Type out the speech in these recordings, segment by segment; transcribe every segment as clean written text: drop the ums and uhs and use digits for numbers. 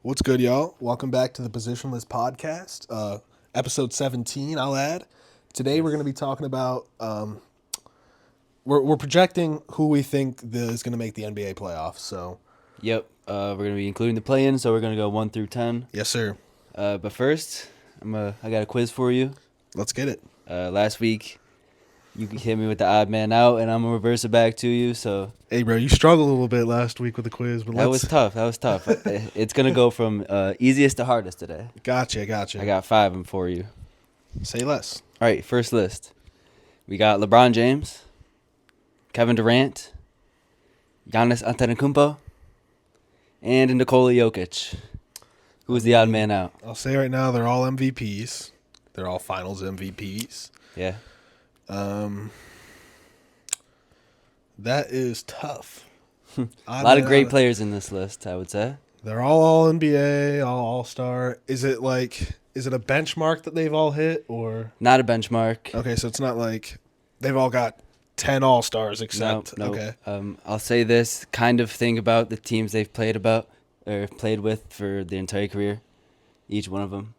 What's good, y'all? Welcome back to the Positionless podcast, episode 17. I'll add. Today we're going to be talking about. We're projecting who we think is going to make the NBA playoffs. So, Yep, we're gonna be including the play-in, so we're gonna go 1 through 10. yes, sir. But first, I got a quiz for you. Let's get it. Last week, you hit me with the odd man out, and I'm gonna reverse it back to you. So Hey, bro, you struggled a little bit last week with the quiz, but that was tough. It's gonna go from easiest to hardest today. Gotcha. I got 5 of them for you. Say less. All right, first list. We got LeBron James, Kevin Durant, Giannis Antetokounmpo, and Nikola Jokic. Who's the odd man out? I'll say right now they're all MVPs. They're all Finals MVPs. Yeah. That is tough. A lot of great players in this list, I would say. They're all NBA, all Star. Is it a benchmark that they've all hit, or Not a benchmark. okay? So it's not like they've all got 10 All Stars except No. okay. I'll say this kind of thing about the teams they've played with for the entire career, each one of them.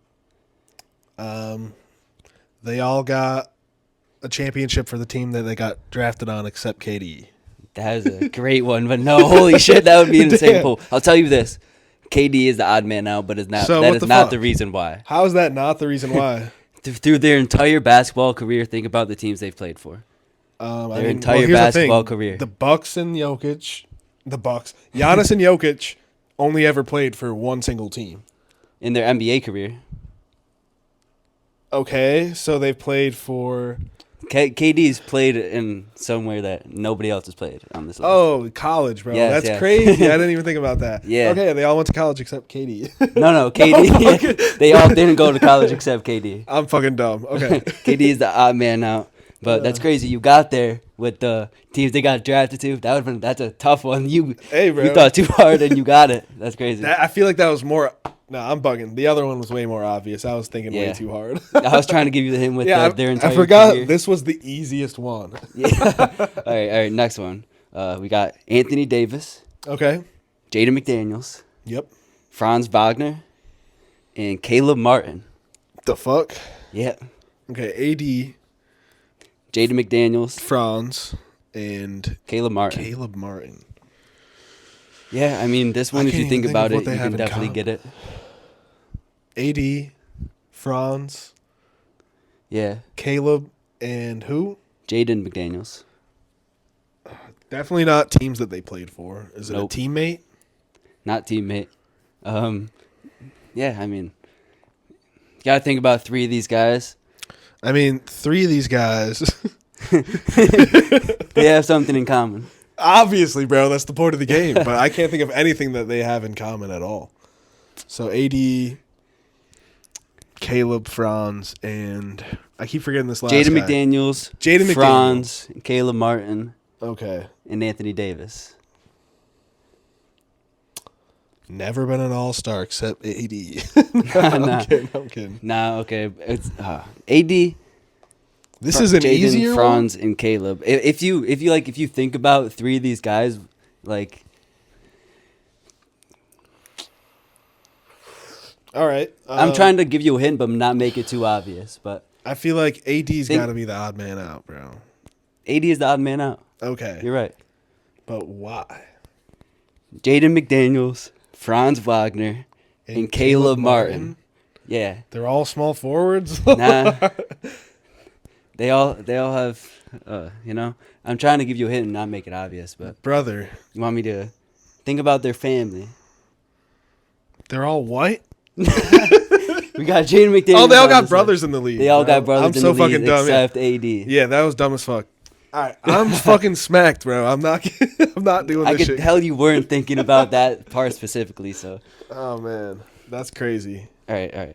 They all got a championship for the team that they got drafted on, except KD. That is a great one, but no, holy shit, that would be in the same pool. I'll tell you this: KD is the odd man out, but that is not the reason why. How is that not the reason why? Through their entire basketball career, think about the teams they've played for. Entire here's basketball the thing. career. The Bucks and Jokic, Giannis and Jokic only ever played for one single team. In their NBA career. Okay, so they've played for... KD's played in somewhere that nobody else has played on this list. Oh, college, bro. Yes, That's yes. crazy. I didn't even think about that. Yeah. Okay, they all went to college except KD. No, KD. They all didn't go to college except KD. I'm fucking dumb. Okay. KD is the odd man out. But that's crazy. You got there with the teams they got drafted to. That's a tough one. Hey, bro. You thought too hard and you got it. That's crazy. I feel like that was more... No, I'm bugging. The other one was way more obvious. I was thinking way too hard. I was trying to give you the hint with their entire I forgot career. this was the easiest one. Yeah. All right. Next one. We got Anthony Davis, Okay. Jaden McDaniels, Yep. Franz Wagner, and Caleb Martin. The fuck? Yeah. Okay, AD, Jaden McDaniels, Franz, and Caleb Martin. Caleb Martin. Yeah, I mean, this one, I if you can't think even about think of it, what you they have can in definitely common. get it. AD, Franz, Yeah. Caleb, and who? Jaden McDaniels. Definitely not teams that they played for. Is it Nope. a teammate? Not teammate. Yeah, I mean, you got to think about 3 of these guys. I mean, 3 of these guys. They have something in common. Obviously, bro, that's the point of the game. But I can't think of anything that they have in common at all. So AD, Caleb, Franz, and I keep forgetting this last Jaden guy. McDaniels, Franz, Caleb Martin, Okay. and Anthony Davis. Never been an all-star except AD. Nah. I'm kidding. Nah, okay. It's AD. This is an Jaden, easier one? Franz, and Caleb. If you think about 3 of these guys, like, All right. I'm trying to give you a hint, but not make it too obvious. But I feel like AD's Think- got to be the odd man out, bro. AD is the odd man out. Okay. You're right. But why? Jaden McDaniels, Franz Wagner, and Caleb Martin. Yeah. They're all small forwards? Nah. They all have, I'm trying to give you a hint and not make it obvious, but Brother, you want me to think about their family. they're all white? We got Jaden McDaniels. Oh, they all on got this brothers list. in the league. They all bro. got brothers I'm in so the league fucking dumb. except AD. Yeah, that was dumb as fuck. All right, I'm fucking smacked, bro. I'm not doing I this could shit. tell you weren't thinking about that part specifically, so. Oh, man. That's crazy. All right. I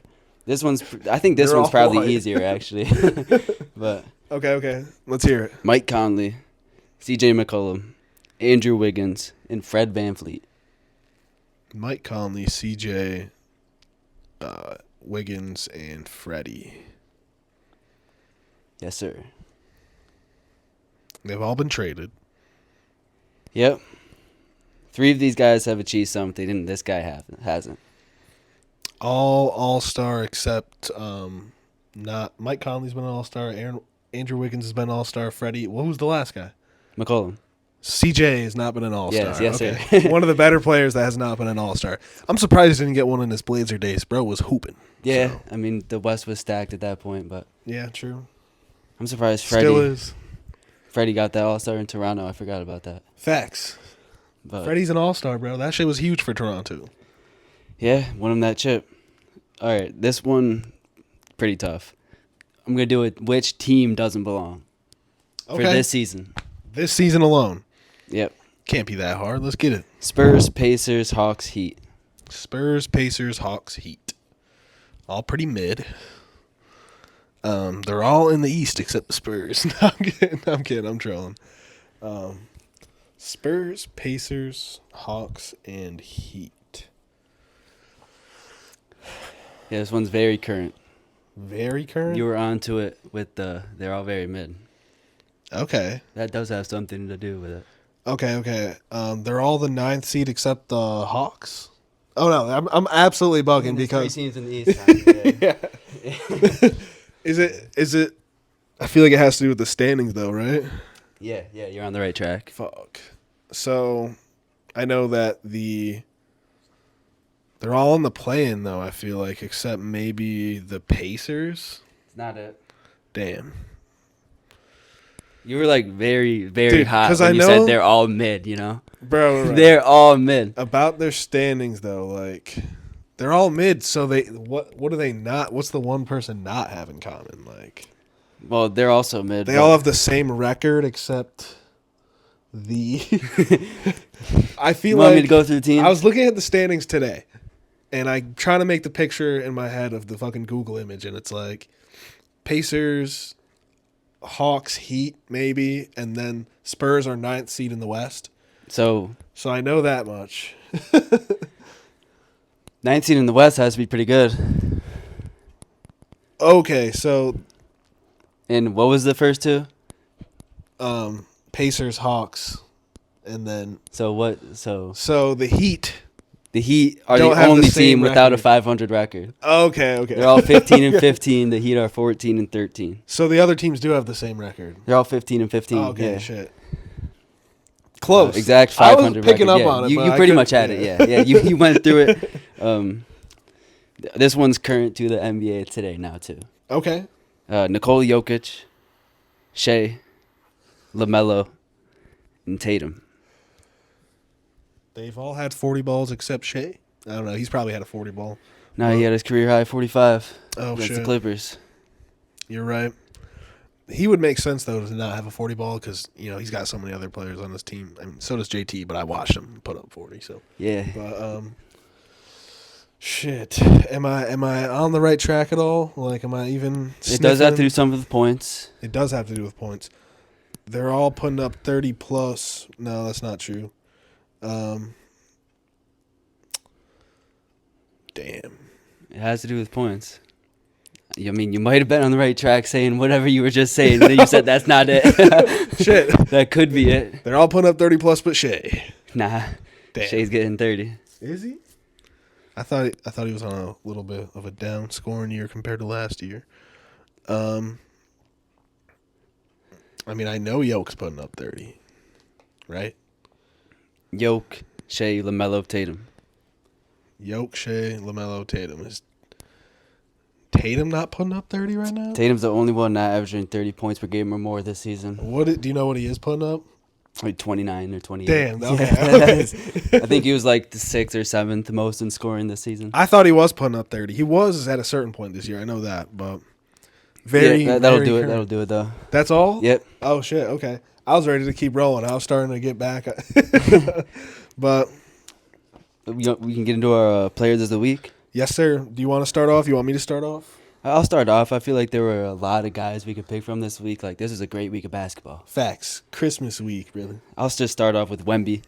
think this They're one's all probably white. easier, actually. But Okay. Let's hear it. Mike Conley, CJ McCollum, Andrew Wiggins, and Fred VanVleet. Mike Conley, CJ, Wiggins, and Freddie. Yes, sir. They've all been traded. Yep. 3 of these guys have achieved something, and this guy hasn't. All-star except not Mike Conley's been an all-star. Andrew Wiggins has been an all-star. Freddie, what was the last guy? McCollum. CJ has not been an all-star. Yes, okay. sir. One of the better players that has not been an all-star. I'm surprised he didn't get one in his Blazer days. Bro was hooping. Yeah, So. I mean, the West was stacked at that point, but Yeah, true. I'm surprised Still is. Freddie got that all-star in Toronto. I forgot about that. Facts. But Freddie's an all-star, bro. That shit was huge for Toronto. yeah, won him that chip. All right, this one, pretty tough. I'm going to do it. Which team doesn't belong for this season? This season alone. Yep. Can't be that hard. Let's get it. Spurs, Pacers, Hawks, Heat. Spurs, Pacers, Hawks, Heat. All pretty mid. They're all in the East except the Spurs. No, I'm kidding. I'm trolling. Spurs, Pacers, Hawks, and Heat. Yeah, this one's very current. Very current? You were onto it with they're all very mid. Okay. That does have something to do with it. Okay. They're all the 9th seed except the Hawks. Oh no, I'm absolutely bugging because 3 teams in the East. yeah. Is it? I feel like it has to do with the standings though, right? Yeah, you're on the right track. Fuck. So, I know that they're all in the play-in though. I feel like, except maybe the Pacers. It's not it. Damn. You were like very, very hot when I you said they're all mid. You know, bro. Right. They're all mid. About their standings though, like they're all mid. So what do they not? What's the one person not have in common? Like, well, they're also mid. They all have the same record except the. I feel you like want me to go through the team? I was looking at the standings today, and I trying to make the picture in my head of the fucking Google image, and it's like Pacers, Hawks, Heat, maybe, and then Spurs are 9th seed in the West. So I know that much. 9th seed in the West has to be pretty good. Okay, so And what was the first two? Pacers, Hawks, and then So the Heat. the Heat are Don't the have the only same team without a record. 500 record. Okay. They're all 15 and 15. The Heat are 14 and 13. So the other teams do have the same record. They're all 15 and 15. Okay, yeah. shit. Close. Exact I 500 was picking record. up on it. You but I pretty couldn't- much had it. Yeah. You went through it. This one's current to the NBA today now too. Okay. Nikola Jokic, Shea, LaMelo, and Tatum. They've all had 40 balls except Shea. I don't know. He's probably had a 40 ball. No, he had his career high 45 Oh, against shit. the Clippers. You're right. He would make sense, though, to not have a 40 ball because, he's got so many other players on his team. I mean, so does JT, but I watched him put up 40. So, Yeah. but, shit. Am I on the right track at all? Like, am I even It does have to sniffing? do some of the points. It does have to do with points. They're all putting up 30 plus. No, that's not true. Damn. It has to do with points. I mean, you might have been on the right track saying whatever you were just saying. Then you said that's not it. Shit. That could be it. They're all putting up 30 plus, but Shea. Nah. Damn. Shea's getting 30. Is he? I thought he was on a little bit of a down scoring year compared to last year. I mean, I know Yoke's putting up 30, right? Yoke, Shea, LaMelo, Tatum. Yoke, Shea, LaMelo, Tatum. Is Tatum not putting up 30 right now? Tatum's the only one not averaging 30 points per game or more this season. Do you know what he is putting up? Like 29 or 28. Damn. Okay. I think he was like the 6th or 7th most in scoring this season. I thought he was putting up 30. He was at a certain point this year. I know that, but That'll very do it. current. That'll do it though. That's all? Yep. Oh, shit. Okay. I was ready to keep rolling. I was starting to get back. But We can get into our players of the week. yes, sir. Do you want to start off? You want me to start off? I'll start off. I feel like there were a lot of guys we could pick from this week. Like, this is a great week of basketball. Facts. Christmas week, really. I'll just start off with Wemby.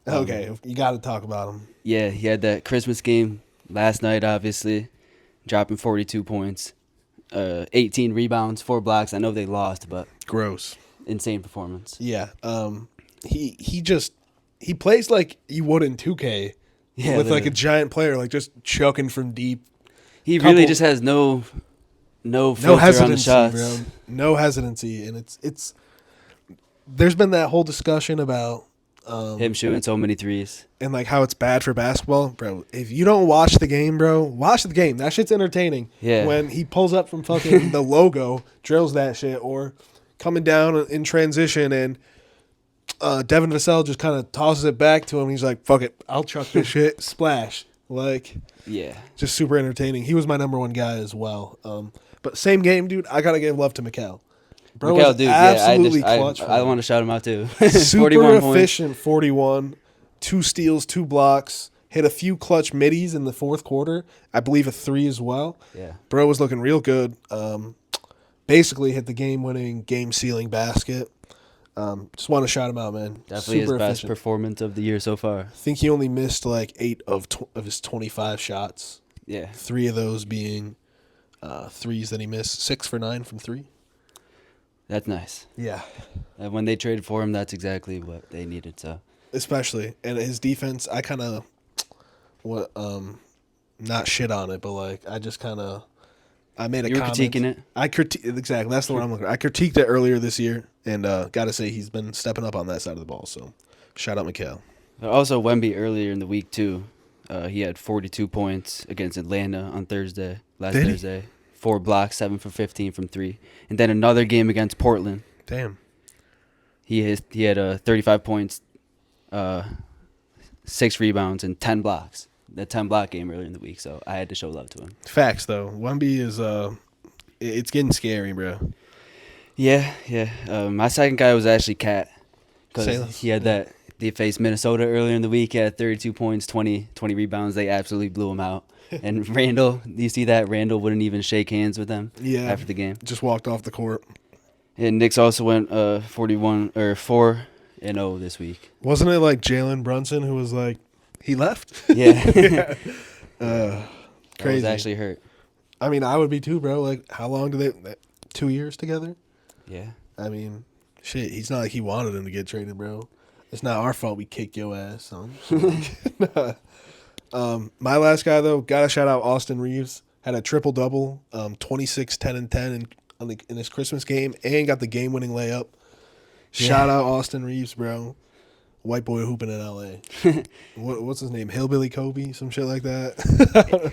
Okay. You got to talk about him. Yeah, he had that Christmas game last night, obviously, dropping 42 points, 18 rebounds, 4 blocks. I know they lost, but Gross. insane performance. Yeah. He plays like you would in 2K Yeah, with like literally. a giant player, like just chucking from deep He couple, really just has no no filter on the hesitancy, shots. bro. No hesitancy, and it's. There's been that whole discussion about Him shooting so many threes. and like how it's bad for basketball, bro. If you don't watch the game, bro, watch the game. That shit's entertaining. Yeah. When he pulls up from fucking the logo, drills that shit, or coming down in transition and Devin Vassell just kind of tosses it back to him. He's like, "Fuck it, I'll chuck this shit." Splash. Like, Yeah. just super entertaining. He was my number one guy as well. But same game, dude. I gotta give love to Mikal. Bro Mikal, was dude, absolutely yeah, clutch. I for want him. to shout him out too. Super 41 points. efficient. 41, 2 steals, 2 blocks. Hit a few clutch middies in the fourth quarter. I believe a 3 as well. Yeah. Bro was looking real good. Basically hit the game-winning, game-sealing basket. Just want to shout him out, man. Definitely his Super best efficient. performance of the year so far. I think he only missed like 8 of his 25 shots. Yeah. 3 of those being threes that he missed. 6 for 9 from 3. That's nice. Yeah. And when they traded for him, that's exactly what they needed. So Especially. And his defense, I kind of, not shit on it, but like, I just kind of, I made a you were comment. critiquing it. Exactly. That's the word I'm looking for. I critiqued it earlier this year, and got to say he's been stepping up on that side of the ball. So, shout out Mikal. But also, Wemby earlier in the week too. He had 42 points against Atlanta on Thursday. Did he? Thursday. 4 blocks, 7 for 15 from 3. And then another game against Portland. Damn. He had 35 points, 6 rebounds, and 10 blocks. The 10 block game earlier in the week, so I had to show love to him. Facts, though. Wemby is, it's getting scary, bro. Yeah. My second guy was actually Cat. Say Because less. he had that. They faced Minnesota earlier in the week. He had 32 points, 20 rebounds. They absolutely blew him out. And Randall, you see that? Randall wouldn't even shake hands with them after the game. Just walked off the court. And Knicks also went 4-0 this week. Wasn't it like Jalen Brunson who was like, he left? Yeah. That Crazy. was actually hurt. I mean, I would be too, bro. Like, how long do they? 2 years together? Yeah. I mean, shit. He's not like he wanted him to get traded, bro. It's not our fault we kicked your ass, son. My last guy though, gotta shout out Austin Reeves. Had a triple double, 26, 10, and 10 in his Christmas game, and got the game winning layup. Shout out Austin Reeves, bro. White boy hooping in L.A. What's his name? Hillbilly Kobe, some shit like that.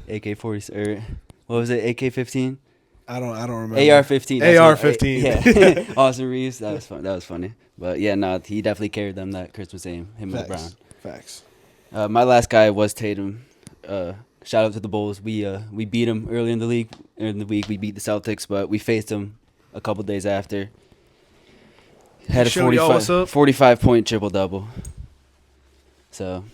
AK 40 or what was it? AK 15. I don't remember. AR 15. AR 15. Yeah. Austin Reeves. That was fun. That was funny. But yeah, no, he definitely carried them that Christmas game. Him and LeBron. Facts. My last guy was Tatum. Shout out to the Bulls. We beat them early in the league. In the week, we beat the Celtics, but we faced them a couple days after. Had a Show y'all what's up. 45-point triple-double. So,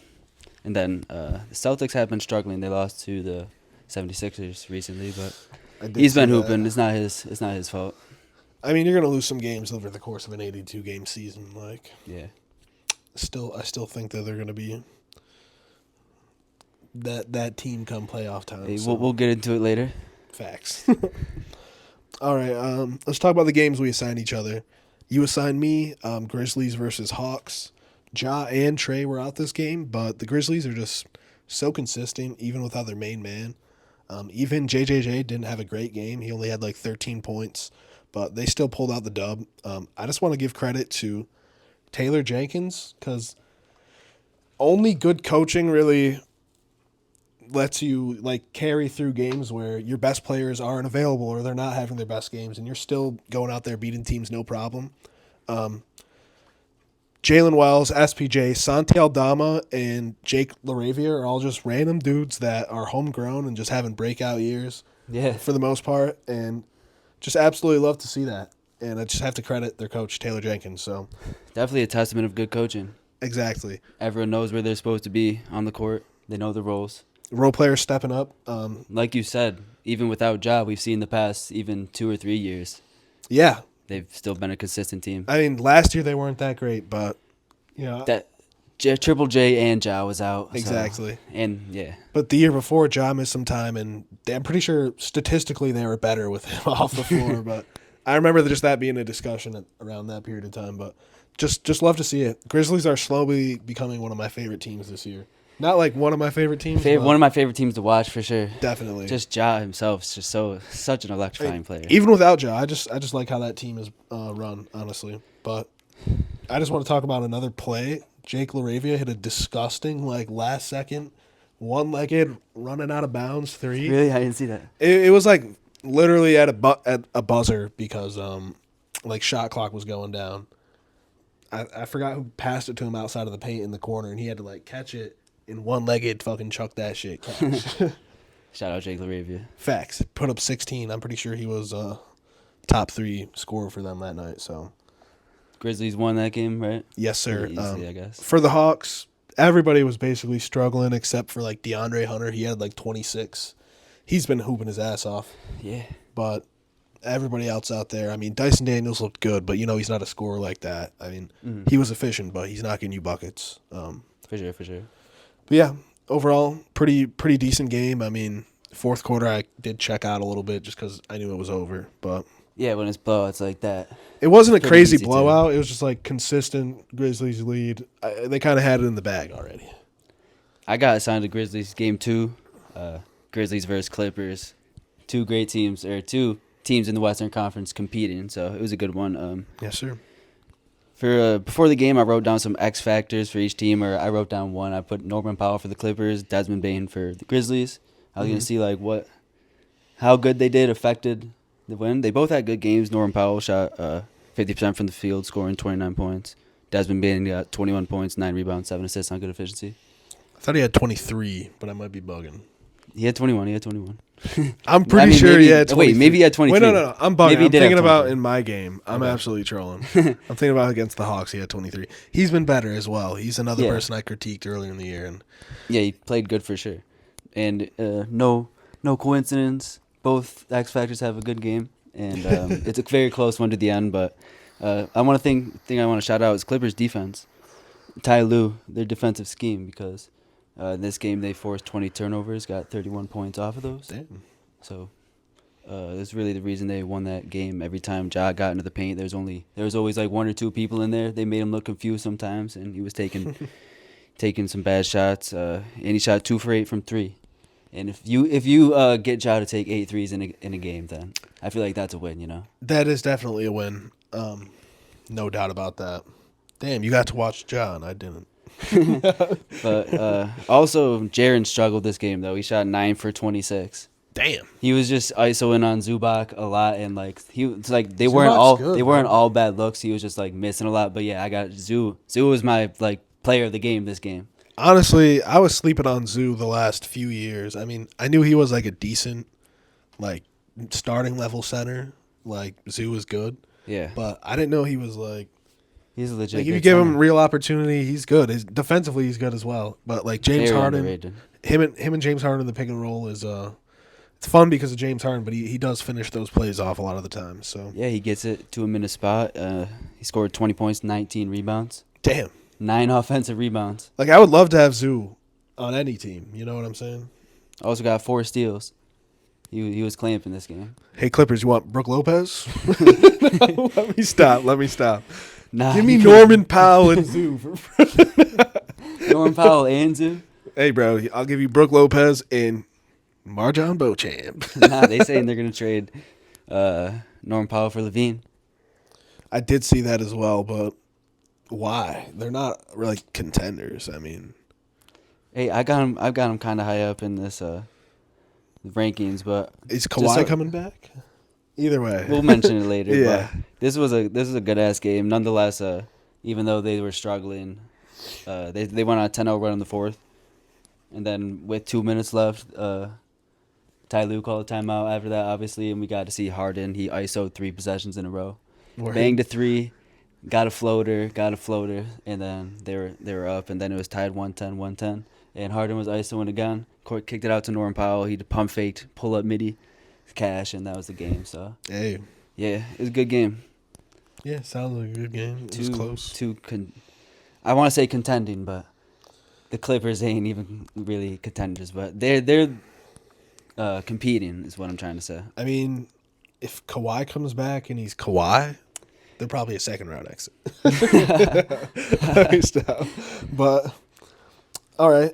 and then the Celtics have been struggling. They lost to the 76ers recently, but he's been hooping. It's not his fault. I mean, you're gonna lose some games over the course of an 82 game season. Like, Yeah. I still think that they're gonna be that team come playoff time. Hey, so. we'll get into it later. Facts. All right, let's talk about the games we assigned each other. You assigned me Grizzlies versus Hawks. Ja and Trey were out this game, but the Grizzlies are just so consistent, even without their main man. Even JJJ didn't have a great game. He only had like 13 points, but they still pulled out the dub. I just want to give credit to Taylor Jenkins because only good coaching really lets you like carry through games where your best players aren't available or they're not having their best games and you're still going out there beating teams no problem. Jalen Wells, SPJ, Santi Aldama, and Jake LaRavia are all just random dudes that are homegrown and just having breakout years Yeah. for the most part, and just absolutely love to see that. And I just have to credit their coach, Taylor Jenkins. So Definitely a testament of good coaching. exactly. Everyone knows where they're supposed to be on the court. They know the roles. Role players stepping up. Like you said, even without Ja, we've seen the past even 2 or 3 years. Yeah. They've still been a consistent team. I mean, last year they weren't that great, but, you know. Triple J and Ja was out. Exactly. And, yeah. But the year before, Ja missed some time, and I'm pretty sure statistically they were better with him off the floor. But I remember just that being a discussion around that period of time. But just love to see it. Grizzlies are slowly becoming one of my favorite teams this year. Not like one of my favorite teams. One of my favorite teams to watch for sure. Definitely. Just Ja himself is just such an electrifying player. Even without Ja, I just like how that team is run, honestly. But I just want to talk about another play. Jake LaRavia hit a disgusting, like, last second, one-legged, running out of bounds three. Really? I didn't see that. It was like literally at a buzzer because like shot clock was going down. I forgot who passed it to him outside of the paint in the corner, and he had to like catch it in one-legged, fucking chuck that shit. Shout out Jake LaRavia. Facts. Put up 16. I'm pretty sure he was top 3 scorer for them that night. So Grizzlies won that game, right? yes, sir. Pretty easily, I guess. For the Hawks, everybody was basically struggling except for like DeAndre Hunter. He had like 26. He's been hooping his ass off. Yeah. But everybody else out there, I mean, Dyson Daniels looked good, but he's not a scorer like that. I mean, he was efficient, but he's not getting you buckets. For sure. But yeah, overall, pretty decent game. I mean, fourth quarter, I did check out a little bit just because I knew it was over. But yeah, when it's blowouts like that, it wasn't a crazy easy blowout. It was just like consistent Grizzlies lead. They kind of had it in the bag already. I got assigned to Grizzlies game 2, Grizzlies versus Clippers. Two teams in the Western Conference competing, so it was a good one. Yes, sir. For before the game, I wrote down some X factors for each team, or I wrote down one. I put Norman Powell for the Clippers, Desmond Bane for the Grizzlies. I was gonna see like how good they did affected the win. They both had good games. Norman Powell shot 50% from the field, scoring 29 points. Desmond Bane got 21 points, 9 rebounds, 7 assists on good efficiency. I thought he had 23, but I might be bugging. He had 21. I'm pretty sure maybe, he had 23. Wait, maybe he had 23. Wait, no. I'm bugging. Maybe he I'm did have thinking about 23. in my game. I'm absolutely trolling. I'm thinking about against the Hawks. He had 23. He's been better as well. He's another person I critiqued earlier in the year. And yeah, he played good for sure. And no coincidence. Both X Factors have a good game. And it's a very close one to the end. But thing I want to shout out is Clippers defense. Ty Lue, their defensive scheme, because in this game they forced 20 turnovers, got 31 points off of those. damn. So that's really the reason they won that game. Every time Ja got into the paint, there was always like 1 or 2 people in there. They made him look confused sometimes, and he was taking some bad shots. And he shot 2 for 8 from 3. And if you get Ja to take 8 threes in a game, then I feel like that's a win. That is definitely a win. No doubt about that. Damn, you got to watch John. I didn't. But also, Jaren struggled this game though. He shot 9 for 26. Damn. He was just isoing on Zubac a lot, and like they Zubac's weren't good, all bad looks. He was just like missing a lot. But yeah, I got Zoo. Zoo was my like player of the game this game. Honestly, I was sleeping on Zoo the last few years. I mean, I knew he was like a decent, like starting level center. Like Zoo was good. Yeah, But I didn't know he was like. he's a legit. Like if you good give him center. real opportunity, he's good. Defensively, he's good as well. But like James Very Harden, underrated. him and James Harden in the pick and roll is it's fun because of James Harden, but he does finish those plays off a lot of the time. So Yeah, he gets it to him in a spot. He scored 20 points, 19 rebounds, damn, 9 offensive rebounds. like I would love to have Zoo on any team. You know what I'm saying? Also got 4 steals. He was clamping this game. Hey Clippers, you want Brook Lopez? No, let me stop. Nah, Give me Norman Powell and Zoo. Norman Powell and Zoo. Hey bro, I'll give you Brook Lopez and Marjon Beauchamp. Nah, they saying they're gonna trade Norman Powell for Levine. I did see that as well, but why? They're not really contenders. I mean, Hey, I've got him kind of high up in this rankings, but is Kawhi coming back? Either way, we'll mention it later. Yeah. But this was a good ass game. Nonetheless, even though they were struggling, they went on a 10-0 run in the fourth, and then with 2 minutes left, Ty Lue called a timeout after that, obviously, and we got to see Harden. He ISO'd 3 possessions in a row, banged a 3, got a floater, and then they were up, and then it was tied 110, and Harden was ISOing again. Court kicked it out to Norman Powell. He pump faked, pull up midi, cash, and that was the game. So Hey, yeah, it was a good game. yeah, sounds like a good game. It was close. I want to say contending, but the Clippers ain't even really contenders. But they're competing is what I'm trying to say. I mean, if Kawhi comes back and he's Kawhi, they're probably a second round exit. Let me stop. But All right.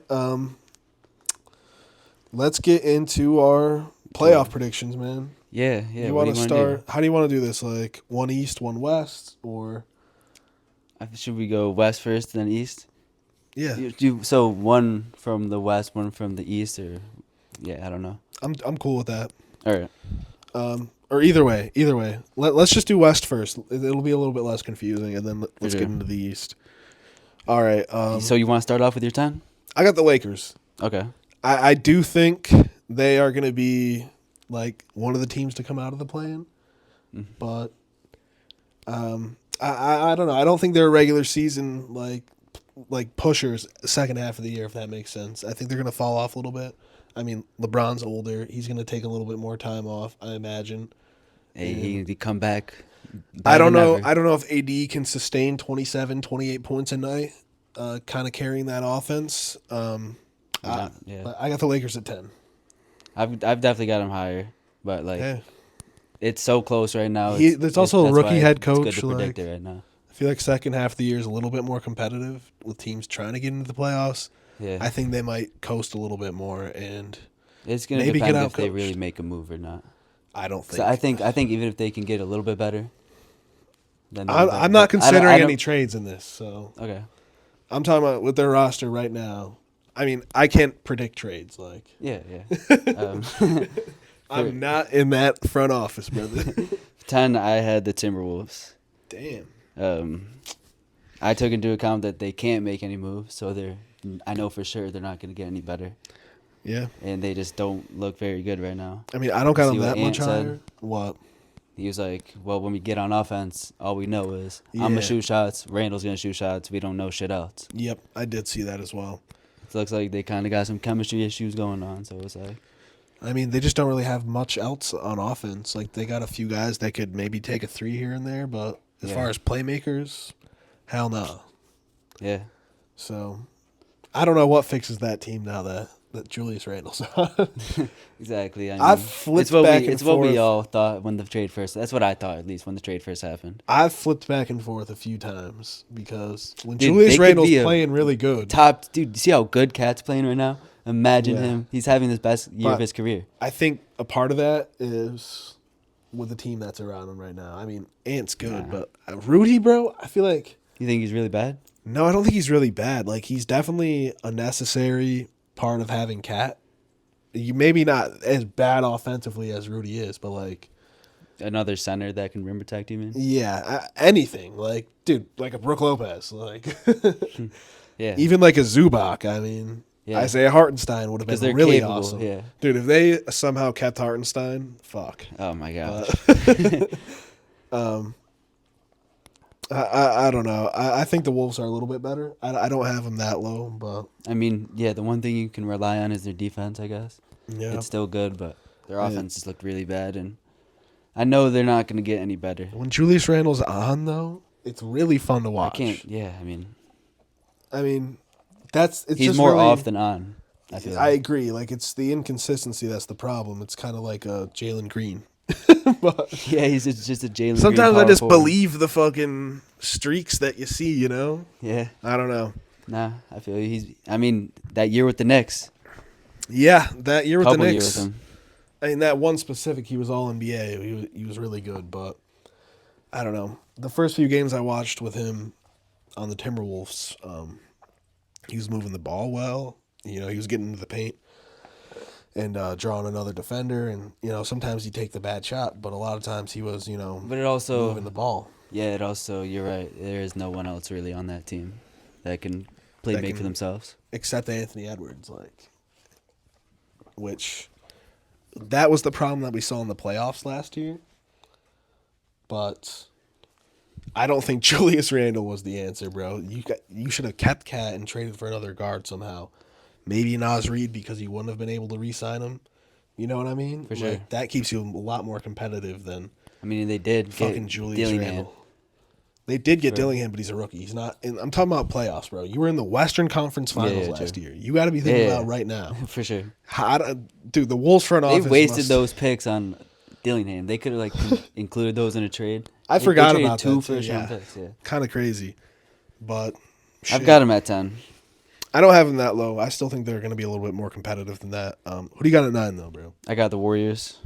Let's get into our playoff predictions, man. Yeah, yeah. You What want do to you start? How do you want to do this? Like one East, one West, or Should we go west first, then east? yeah? So one from the west, one from the east, or yeah, I don't know. I'm cool with that. All right. Or either way. Let's just do West first. It'll be a little bit less confusing, and then let's sure. get into the East. All right. So you want to start off with your 10? I got the Lakers. Okay. I do think they are going to be like one of the teams to come out of the play-in, but I don't know. I don't think they're regular season like pushers second half of the year, if that makes sense. I think they're going to fall off a little bit. I mean, LeBron's older. He's going to take a little bit more time off, I imagine. Hey, he come back. I don't know. Ever. I don't know if AD can sustain 27, 28 points a night, kind of carrying that offense. Yeah. But I got the Lakers at 10. I've definitely got him higher, but like Yeah. it's so close right now. There's also a that's rookie why head It's coach. good to predict Like, it right now. I feel like second half of the year is a little bit more competitive with teams trying to get into the playoffs. Yeah. I think they might coast a little bit more, and It's gonna maybe depend get if they outcoached. really make a move or not. I don't think. So I think even if they can get a little bit better, then I'm not considering any trades in this. So Okay. I'm talking about with their roster right now. I mean, I can't predict trades. Like, Yeah, yeah. I'm not in that front office, brother. 10, I had the Timberwolves. Damn. I took into account that they can't make any moves, so I know for sure they're not going to get any better. Yeah. And they just don't look very good right now. I mean, I don't got See them what that much Ant said? higher. What? He was like, well, when we get on offense, all we know is I'm Yeah. going to shoot shots, Randall's going to shoot shots, we don't know shit else. Yep, I did see that as well. It looks like they kind of got some chemistry issues going on, so it's like... I mean, they just don't really have much else on offense. Like, they got a few guys that could maybe take a three here and there, but as far as playmakers, hell no. Yeah. So, I don't know what fixes that team now that Julius Randle's on. Exactly. I mean, I've flipped back and It's what we forth. all thought when the trade first... That's what I thought, at least, when the trade first happened. I've flipped back and forth a few times because when Dude, Julius they could Randle's be a playing really good, Dude, see how good Cat's playing right now? Imagine Yeah. him. He's having his best year of But- his career. I think a part of that is with the team that's around him right now. I mean, Ant's good, but Rudy, bro, I feel like You think he's really bad? no, I don't think he's really bad. Like, he's definitely a necessary part of having Cat. You maybe not as bad offensively as Rudy is, but like, Another center that can rim protect you, man? yeah, anything. Like, dude, like a Brook Lopez, like Yeah. even like a Zubac. I mean, Yeah. Isaiah Hartenstein would have Because been they're really capable, awesome. yeah. Dude, if they somehow kept Hartenstein, fuck. Oh, my gosh. I don't know. I think the Wolves are a little bit better. I don't have them that low, but I mean, yeah, the one thing you can rely on is their defense, I guess. yeah. It's still good, but their offense just looked really bad. And I know they're not going to get any better. When Julius Randle's on, though, it's really fun to watch. I mean, It's he's just more really, off than on. I feel I like. agree. Like, it's the inconsistency that's the problem. It's kind of like a Jalen Green. But Yeah, he's just a Jalen. sometimes Green I just power forward. believe the fucking streaks that you see, you know? Yeah. I don't know. Nah, I feel I mean, that year with the Knicks. Yeah, that year with the Couple Knicks. years with him. I mean, that one specific, he was all NBA. He was really good, but I don't know. The first few games I watched with him on the Timberwolves, he was moving the ball well. You know, he was getting into the paint and drawing another defender. And, you know, sometimes he'd take the bad shot, but a lot of times he was, you know, But it also, moving the ball. yeah, it also, you're right. There is no one else really on that team that can That make can- for themselves. Except Anthony Edwards, which that was the problem that we saw in the playoffs last year. But I don't think Julius Randle was the answer, bro. You should have kept Cat and traded for another guard somehow. Maybe Naz Reid because you wouldn't have been able to re-sign him. You know what I mean? For sure. Like, that keeps you a lot more competitive than I mean, they did fucking get Julius Dillingham. Randle. They did get Sure. Dillingham, but he's a rookie. He's not. And I'm talking about playoffs, bro. You were in the Western Conference Finals yeah, last true. year. You got to be thinking Yeah. about right now. For sure. Dude, the Wolves front They office wasted must- those picks on Dillingham. They could have included those in a trade. I They forgot traded about two that, too, first round yeah. picks. Yeah, Kind of crazy, but I've shit. got him at 10. I don't have them that low. I still think they're going to be a little bit more competitive than that. Who do you got at 9 though, bro? I got the Warriors.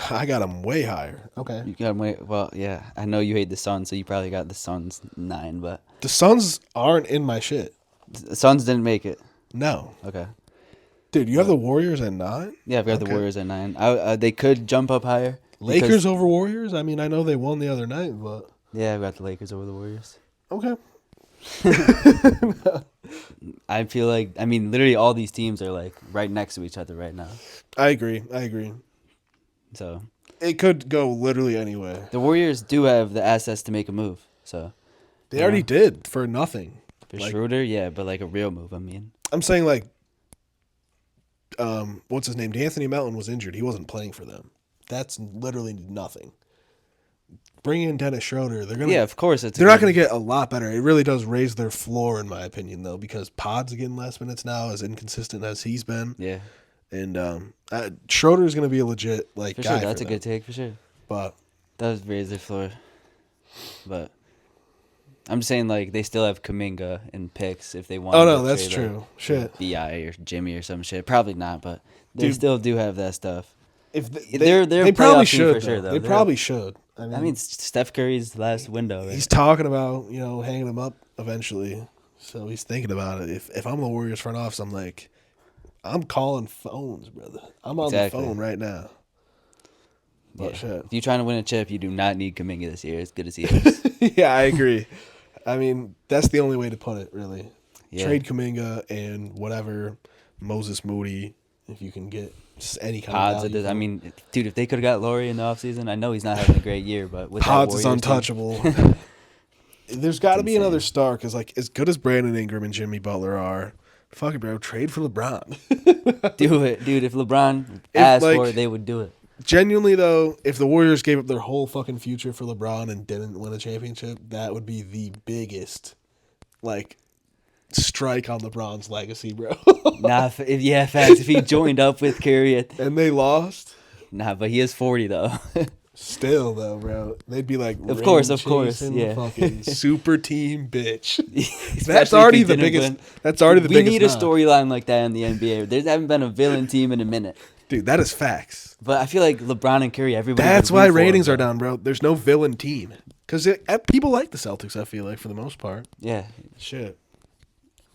I got them way higher. Okay. You got 'em way. Well, yeah. I know you hate the Suns, so you probably got the Suns 9. But The Suns aren't in my shit. the Suns didn't make it. No. Okay. Dude, you have the Warriors at 9? Yeah, I've got the Okay. Warriors at 9. They could jump up higher. Lakers because- over Warriors? I mean, I know they won the other night, but Yeah, I've got the Lakers over the Warriors. okay. I feel like, I mean, literally all these teams are like right next to each other right now. I agree. So It could go literally anywhere. the Warriors do have the assets to make a move. So They already did for nothing. for Like- Schroeder, yeah, but like a real move. I mean, I'm saying like, what's his name? D'Anthony Melton was injured. He wasn't playing for them. That's literally nothing. Bring in Dennis Schroeder. They're gonna. yeah, of course it's. They're not going to get a lot better. It really does raise their floor, in my opinion, though, because Pod's getting less minutes now, as inconsistent as he's been. Yeah, And Schroeder is going to be a legit like for guy. sure. That's for a them. good take for sure. But That does raise their floor, but I'm just saying like they still have Kuminga and picks if they want. oh no, that's true. Shit. Bi or Jimmy or some shit. Probably not, but they Dude. still do have that stuff. If They're they a probably playoff team should for sure, though. They They're- probably should. I mean, Steph Curry's last window. Right? He's talking about hanging him up eventually, so he's thinking about it. If I'm the Warriors front office, I'm like, I'm calling phones, brother. I'm on Exactly. the phone right now. But Yeah. shit. If you're trying to win a chip, you do not need Kuminga this year. As good as he is. Yeah, I agree. I mean, that's the only way to put it, really. Yeah. Trade Kuminga and whatever Moses Moody, if you can get any kind Pods of at value. this. I mean, dude, if they could have got Laurie in the offseason, I know he's not having a great year, but with Pods that is Warriors team- untouchable. There's got to be insane. another star because, like, as good as Brandon Ingram and Jimmy Butler are, fuck it, bro, trade for LeBron. Do it, dude. If LeBron If, asked like- for it, they would do it. Genuinely, though, if the Warriors gave up their whole fucking future for LeBron and didn't win a championship, that would be the biggest, like, strike on LeBron's legacy, bro. Nah, facts. If he joined up with Curry, And they lost. nah, but he is 40 though. Still, though, bro, they'd be like, Of course, ring-chasing yeah. fucking super team bitch. Especially That's if already he the didn't biggest. win. That's already the We biggest. need a knock. storyline like that in the NBA. There hasn't been a villain team in a minute. Dude, that is facts. But I feel like LeBron and Curry, everybody. That's would why root for him, ratings bro. are down, bro. There's no villain team because people like the Celtics. I feel like for the most part. Yeah, Shit.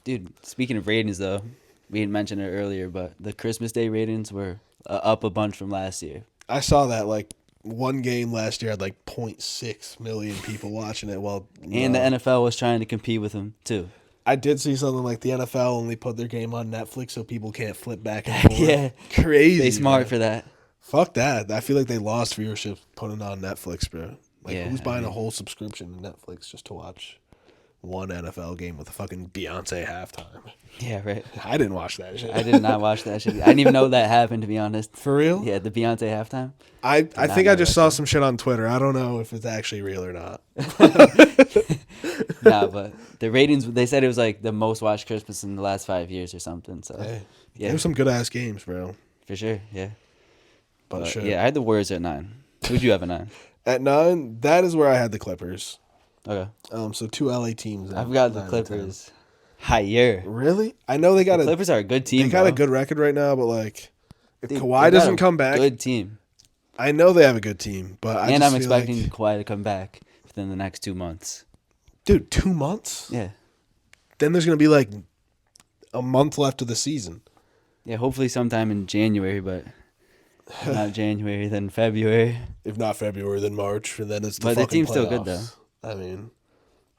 dude. Speaking of ratings, though, we didn't mention it earlier, but the Christmas Day ratings were up a bunch from last year. I saw that like one game last year had like 0.6 million people watching it. While And the NFL was trying to compete with them too. I did see something like the NFL only put their game on Netflix so people can't flip back and forth. Yeah. Crazy. They smart bro. for that. Fuck that. I feel like they lost viewership putting it on Netflix, bro. Like, Yeah, who's I buying a mean- whole subscription to Netflix just to watch one NFL game with a fucking Beyonce halftime? Yeah, right. I didn't watch that shit. I did not watch that shit. I didn't even know that happened, to be honest. For real? Yeah, the Beyonce halftime. I not think know I just that saw shit. some shit on Twitter. I don't know if it's actually real or not. Nah, but the ratings, they said it was like the most watched Christmas in the last 5 years or something. So, Hey, yeah, there's some good ass games, bro. for sure. Yeah. But shit. Yeah, I had the Warriors at 9. Who'd you have at 9? At 9, that is where I had the Clippers. Okay. So 2 LA teams. at I've got the 9 and 10. Clippers higher. Really? I know they got The a Clippers are a good team. they got a bro. good record right now, but like if They Kawhi got doesn't a come back, good team. I know they have a good team, but I And just I'm feel expecting like, Kawhi to come back within the next 2 months. dude, 2 months? Yeah. Then there's gonna be like a month left of the season. Yeah, hopefully sometime in January, but not January, then February. If not February, then March, and then it's the But that fucking team's still good, playoffs. I mean,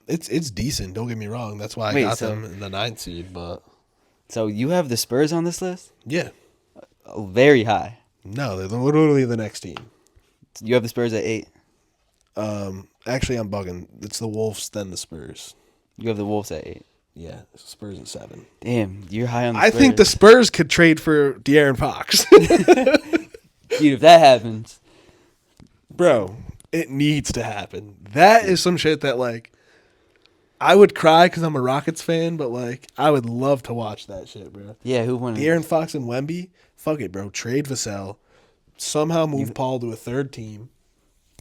it's decent. Don't get me wrong. That's why I Wait, got so- them in the 9th seed. But So you have the Spurs on this list? yeah, Very high. no, they're literally the next team. You have the Spurs at 8. Actually, I'm bugging. It's the Wolves, then the Spurs. You have the Wolves at 8. Yeah, Spurs at 7. Damn, you're high on the I Spurs. think the Spurs could trade for De'Aaron Fox. Dude, if that happens, Bro, it needs to happen. That is some shit that, like, I would cry because I'm a Rockets fan, but, like, I would love to watch that shit, bro. yeah, who won? De'Aaron Fox and Wemby, fuck it, bro. Trade Vassell. Somehow move Paul to a third team.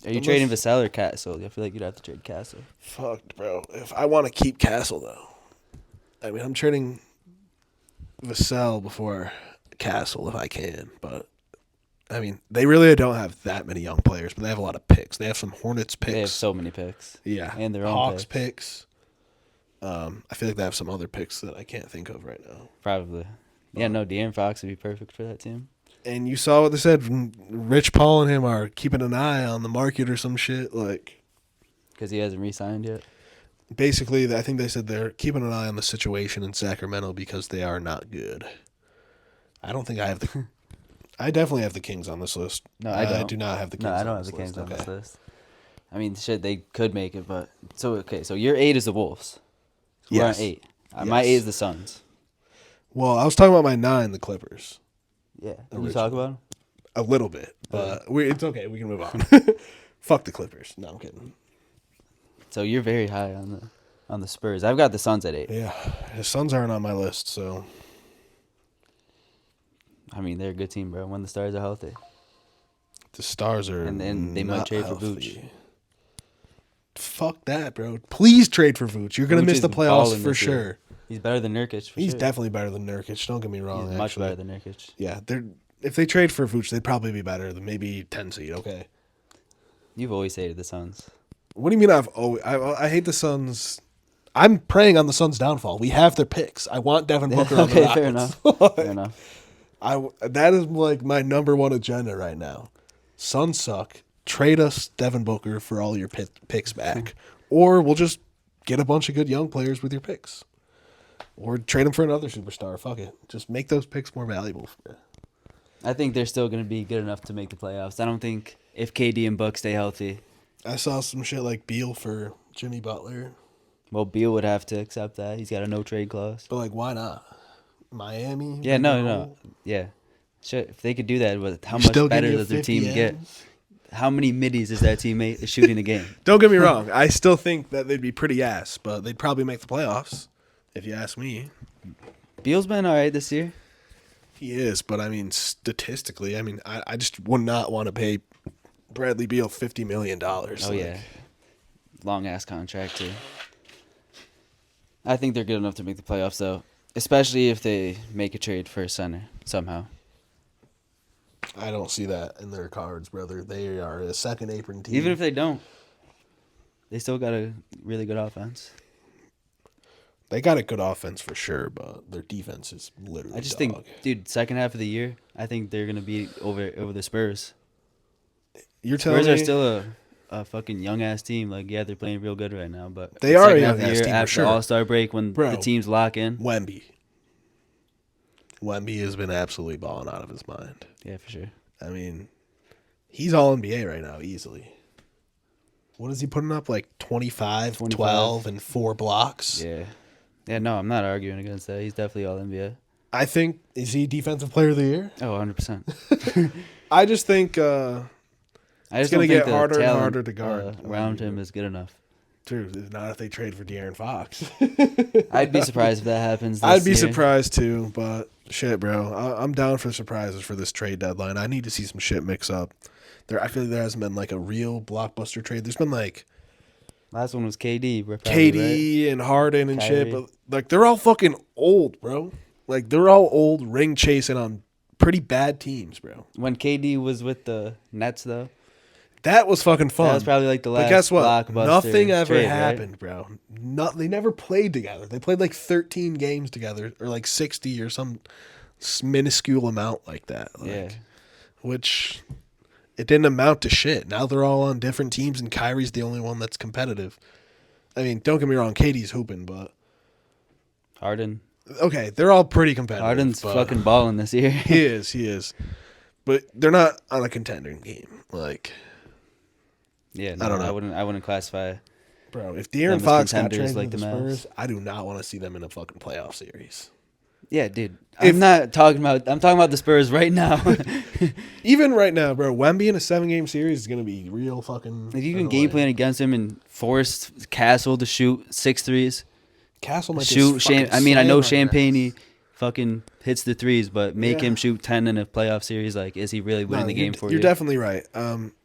Are you trading Vassell or Castle? I feel like you'd have to trade Castle. Fuck, bro. If I want to keep Castle, though. I mean, I'm trading Vassell before Castle if I can, but I mean, they really don't have that many young players, but they have a lot of picks. They have some Hornets picks. They have so many picks. Yeah. And their own Hawks picks. I feel like they have some other picks that I can't think of right now. Probably. Yeah, no, De'Aaron Fox would be perfect for that team. And you saw what they said. Rich Paul and him are keeping an eye on the market or some shit. Like, because he hasn't re-signed yet. Basically, I think they said they're keeping an eye on the situation in Sacramento because they are not good. I don't think I have the... I definitely have the Kings on this list. No, I don't. I do not have the Kings on this list. No, I don't have the Kings on this list. I mean, shit, they could make it, but... So your 8 is the Wolves. So we're on 8. My 8 is the Suns. Well, I was talking about my 9, the Clippers. Yeah. Can you talk about them? A little bit, but it's okay. We can move on. Fuck the Clippers. No, I'm kidding. So you're very high on the Spurs. I've got the Suns at 8. Yeah, the Suns aren't on my list, so... I mean, they're a good team, bro, when the stars are healthy. The stars are And then they might trade healthy. for Vooch. Fuck that, bro. Please trade for Vooch. You're going to miss the playoffs balling for this year. sure. He's better than Nurkic, He's definitely better than Nurkic. Don't get me wrong, He's much better than Nurkic. Yeah, if they trade for Vooch, they'd probably be better than maybe 10 seed, okay? You've always hated the Suns. What do you mean I hate the Suns? I'm preying on the Suns' downfall. We have their picks. I want Devin Booker on the Rockets. Fair enough. Fair enough. That is like my number one agenda right now. Suns suck. Trade us Devin Booker for all your picks back. Or we'll just get a bunch of good young players with your picks. Or trade them for another superstar. Fuck it. Just make those picks more valuable. I think they're still going to be good enough to make the playoffs. I don't think if KD and Book stay healthy. I saw some shit like Beal for Jimmy Butler. Well, Beal would have to accept that. He's got a no-trade clause. But, like, why not? Miami? Yeah, no. Yeah. Shit, if they could do that, with how much better does their team get? How many middies is that team shooting a game? Don't get me wrong. I still think that they'd be pretty ass, but they'd probably make the playoffs, if you ask me. Beal's been all right this year. He is, but, I mean, statistically, I just would not want to pay Bradley Beal $50 million. Oh, yeah. Long-ass contract, too. I think they're good enough to make the playoffs, though, especially if they make a trade for a center somehow. I don't see that in their cards, brother. They are a second apron team. Even if they don't, they still got a really good offense. They got a good offense for sure, but their defense is literally I just dog. think, dude, second half of the year, I think they're going to be over the Spurs. You're telling Spurs me are still a fucking young-ass team. Like, yeah, they're playing real good right now, but they are a second half of the young-ass year, team, after for sure. All-Star break, when the teams lock in. Wemby has been absolutely balling out of his mind. Yeah, for sure. I mean, he's all NBA right now, easily. What is he putting up? Like 25, 12, and 4 blocks? Yeah. Yeah, no, I'm not arguing against that. He's definitely all NBA. I think, is he Defensive Player of the Year? Oh, 100%. I just think I it's just going to don't get think the harder and talent, harder to guard. around him is good enough. True. Not if they trade for De'Aaron Fox. I'd be surprised if that happens this I'd be year. surprised too, but shit, bro. I'm down for surprises for this trade deadline. I need to see some shit mix up. I feel like there hasn't been like a real blockbuster trade. There's been like last one was KD. KD and Harden and Kyrie. shit, but like they're all fucking old, bro. Like they're all old, ring chasing on pretty bad teams, bro. When KD was with the Nets, though, that was fucking fun. that was probably like the last. But guess what? Blockbuster Nothing ever trade, happened, right? bro. They never played together. They played like 13 games together, or like 60, or some minuscule amount like that. Like, Yeah. Which it didn't amount to shit. Now they're all on different teams, and Kyrie's the only one that's competitive. I mean, don't get me wrong, KD's hooping, but Harden. okay, they're all pretty competitive. Harden's but fucking balling this year. He is. But they're not on a contender game. Like, Yeah, no, I don't know. I wouldn't classify. bro, if De'Aaron Them as Fox got contenders traded like to the the Mavs. Spurs, I do not want to see them in a fucking playoff series. Yeah, dude. If- I'm talking about the Spurs right now. Even right now, bro, Wemby in a 7-game series is gonna be real fucking. If you can game plan against him and force Castle to shoot 6 threes, Castle might shoot. just fucking I mean, I know slam our Champagne ass. fucking hits the threes, but make Yeah. him shoot 10 in a playoff series. Like, is he really winning the game for you? You're definitely right.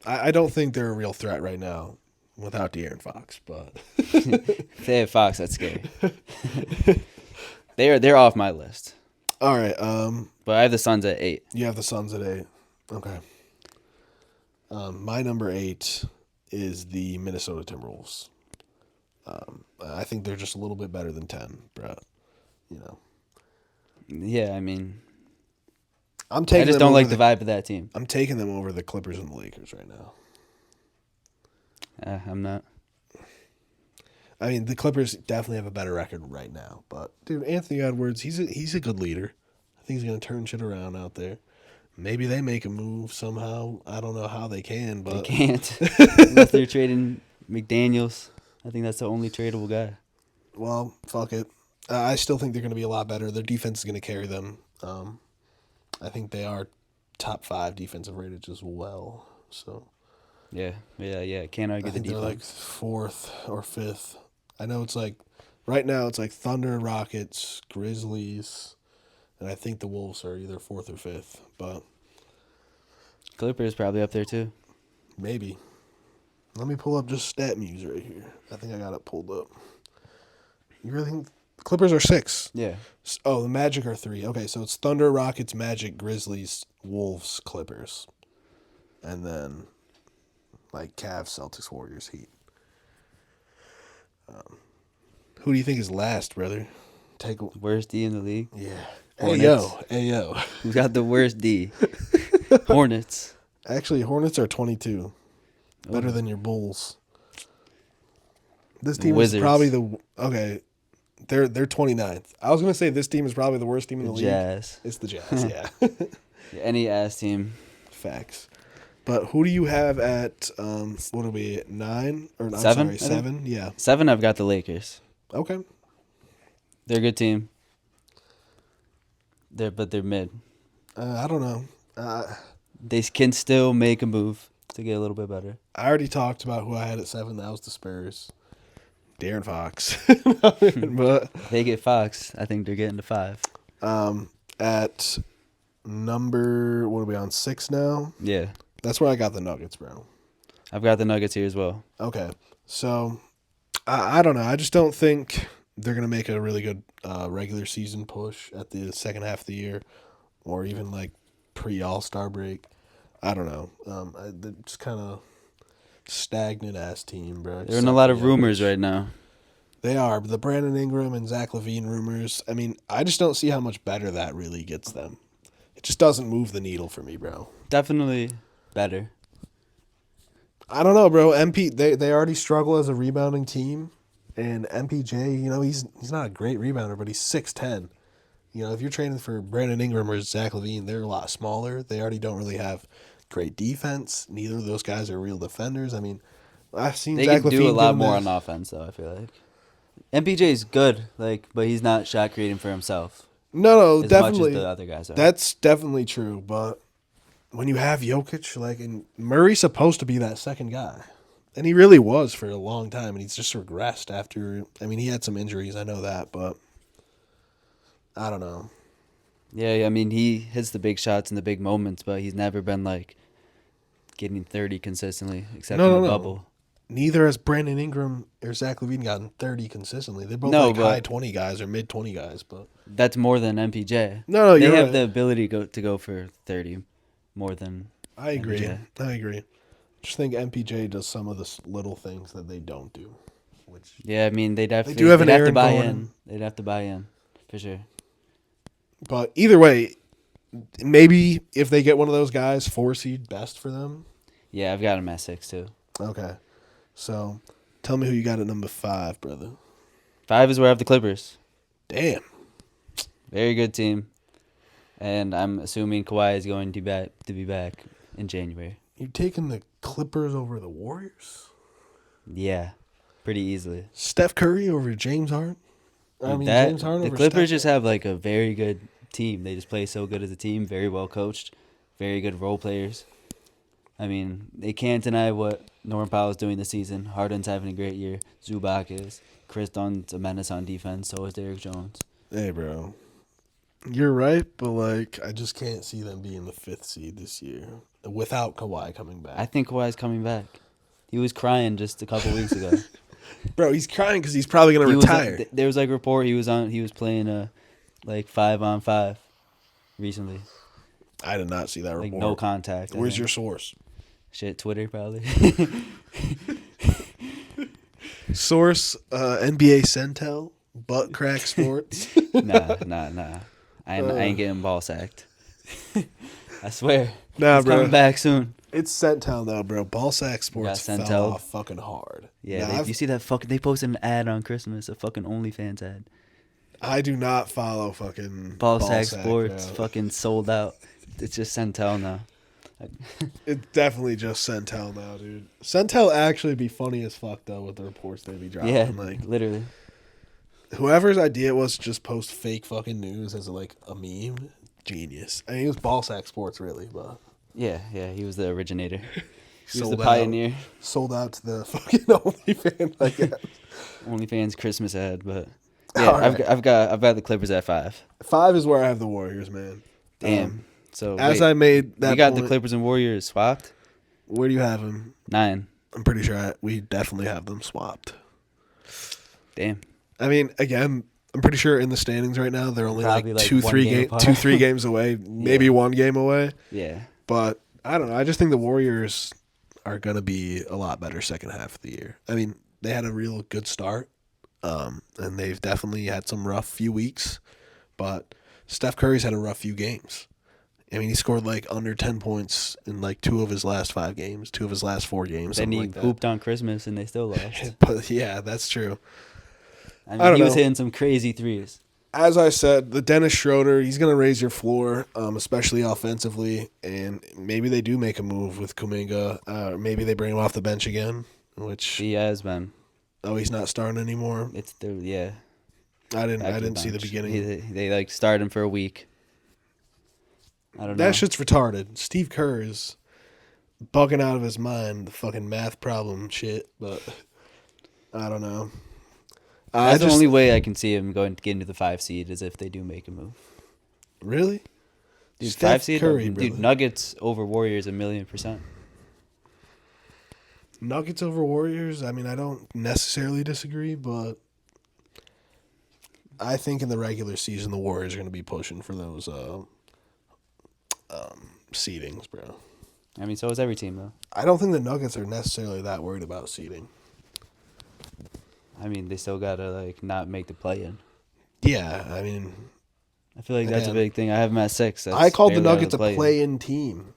I don't think they're a real threat right now without De'Aaron Fox, but If they have Fox, that's scary. They're off my list. All right. But I have the Suns at 8. You have the Suns at 8. Okay. My number 8 is the Minnesota Timberwolves. I think they're just a little bit better than 10, bro. You know, Yeah, I mean, I'm I taking just them don't over like the vibe of that team. I'm taking them over the Clippers and the Lakers right now. I'm not. I mean, the Clippers definitely have a better record right now, but dude, Anthony Edwards, he's a good leader. I think he's gonna turn shit around out there. Maybe they make a move somehow. I don't know how they can, They but can't. Unless they're trading McDaniels. I think that's the only tradable guy. well, fuck it. I still think they're gonna be a lot better. Their defense is gonna carry them. I think they are top 5 defensive rated as well. So Yeah. Can't I argue the think they're like defense. 4th or 5th. I know it's like right now it's like Thunder, Rockets, Grizzlies, and I think the Wolves are either 4th or 5th, but Clippers probably up there too. maybe. Let me pull up just stat news right here. I think I got it pulled up. You really think Clippers are 6? Yeah. Oh, the Magic are 3. Okay, so it's Thunder, Rockets, Magic, Grizzlies, Wolves, Clippers, and then like Cavs, Celtics, Warriors, Heat. Who do you think is last, brother? Worst D in the league. Yeah. Hornets. Hey yo. Who's got the worst D? Hornets. Actually, Hornets are 22. Better than your Bulls. This team Wizards. is probably They're 29th. I was gonna say this team is probably the worst team in the league. Jazz. It's the Jazz, yeah. Any ass team. Facts. But who do you have at what are we at 9 or I'm 7? sorry, 7? Yeah. 7, I've got the Lakers. Okay. They're a good team. But they're mid. I don't know. They can still make a move to get a little bit better. I already talked about who I had at 7. That was the Spurs. Darren Fox. But If they get Fox, I think they're getting to 5. at number, what are we on, 6 now? Yeah. That's where I got the Nuggets, bro. I've got the Nuggets here as well. Okay. So, I don't know. I just don't think they're going to make a really good regular season push at the second half of the year or even like pre-All-Star break. I don't know. They're just kind of stagnant-ass team, bro. They're in a lot of rumors right now. They are. The Brandon Ingram and Zach LaVine rumors. I mean, I just don't see how much better that really gets them. It just doesn't move the needle for me, bro. Definitely better. I don't know, bro. They already struggle as a rebounding team, and MPJ, he's not a great rebounder, but he's 6'10". If you're training for Brandon Ingram or Zach LaVine, they're a lot smaller. They already don't really have great defense. Neither of those guys are real defenders. I mean, I've seen They Zach can LaVine do a lot give more them on offense, though, I feel like. MPJ is good, but he's not shot creating for himself. No, as definitely. much as the other guys are. That's definitely true, but when you have Jokic, and Murray's supposed to be that second guy. And he really was for a long time, and he's just regressed after. I mean, he had some injuries, I know that, but I don't know. Yeah, I mean, he hits the big shots in the big moments, but he's never been, getting 30 consistently, except in the bubble. Neither has Brandon Ingram or Zach LaVine gotten 30 consistently. They're both high 20 guys or mid 20 guys, but that's more than MPJ. No, they you're have right. the ability to go for 30 more than I agree. MPJ. I agree. Just think MPJ does some of the little things that they don't do. Which Yeah, I mean, they'd have They to, do have an they'd have to Aaron buy Gordon. in. They'd have to buy in, for sure. But either way, maybe if they get one of those guys, 4 seed best for them. Yeah, I've got him at 6, too. Okay. So, tell me who you got at number 5, brother. 5 is where I have the Clippers. Damn. Very good team. And I'm assuming Kawhi is going to be back in January. You taking the Clippers over the Warriors? Yeah, pretty easily. Steph Curry over James Harden? James Harden the over Clippers Steph? just have a very good team. They just play so good as a team, very well coached, very good role players. I mean, they can't deny what Norman Powell is doing this season. Harden's having a great year. Zubac is. Chris Dunn's a menace on defense. So is Derrick Jones. Hey, bro. You're right, but, I just can't see them being the 5th seed this year without Kawhi coming back. I think Kawhi's coming back. He was crying just a couple weeks ago. Bro, he's crying because he's probably going to retire. There was a report he was playing 5-on-5 recently. I did not see that Like report. no contact. Where's your source? Shit? Twitter probably. Source, NBA Centel, Butt Crack Sports. Nah. I ain't getting ball sacked. I swear. Nah, He's bro. coming back soon. It's Centel though, bro. Ballsack Sports Got fell Centel. off fucking hard. Yeah, Now, you see that fucking? They posted an ad on Christmas, a fucking OnlyFans ad. I do not follow fucking Ballsack Sports, bro. fucking sold out. It's just Centel now. It's definitely just Centel now, dude. Centel actually be funny as fuck though with the reports they be dropping. Yeah, Like literally. whoever's idea it was to just post fake fucking news as like a meme, genius. I mean, it was Ballsack Sports really, but Yeah, he was the originator. He was sold the pioneer. Sold out to the fucking OnlyFans, I guess. OnlyFans Christmas ad, but yeah, All right. I've got the Clippers at 5. 5 is where I have the Warriors, man. Damn. So As wait, I made that we got point, the Clippers and Warriors swapped. where do you have them? 9. I'm pretty sure we definitely have them swapped. Damn. I mean, again, I'm pretty sure in the standings right now they're only Probably like 2, 3 1 game apart. 2, 3 games away, maybe 1 game away. Yeah. But I don't know. I just think the Warriors are going to be a lot better second half of the year. I mean, they had a real good start, and they've definitely had some rough few weeks. But Steph Curry's had a rough few games. I mean, he scored like under 10 points in like 2 of his last 5 games, 2 of his last 4 games. Then he like that. hooped on Christmas and they still lost. But yeah, that's true. I mean, I don't he was know. hitting some crazy threes. As I said, the Dennis Schroeder, he's going to raise your floor, especially offensively. And maybe they do make a move with Kuminga. Maybe they bring him off the bench again, which, He has been. oh, he's not starting anymore. It's the yeah. I back to didn't see the bench. beginning. They like started him for a week. I don't know. That shit's retarded. Steve Kerr is bugging out of his mind, the fucking math problem shit, but I don't know. That's the only way I can see him going to get into the 5 seed is if they do make a move. Really? Dude, Steph 5 seed? Curry, Dude, brother. Nuggets over Warriors 1,000,000%. Nuggets over Warriors? I mean, I don't necessarily disagree, but I think in the regular season the Warriors are going to be pushing for those seedings, bro. I mean, so is every team, though. I don't think the Nuggets are necessarily that worried about seeding. I mean, they still got to, like, not make the play-in. Yeah, I mean, I feel like that's a Again, big thing. I have them at 6. That's I called the barely out of Nuggets a play-in. play-in team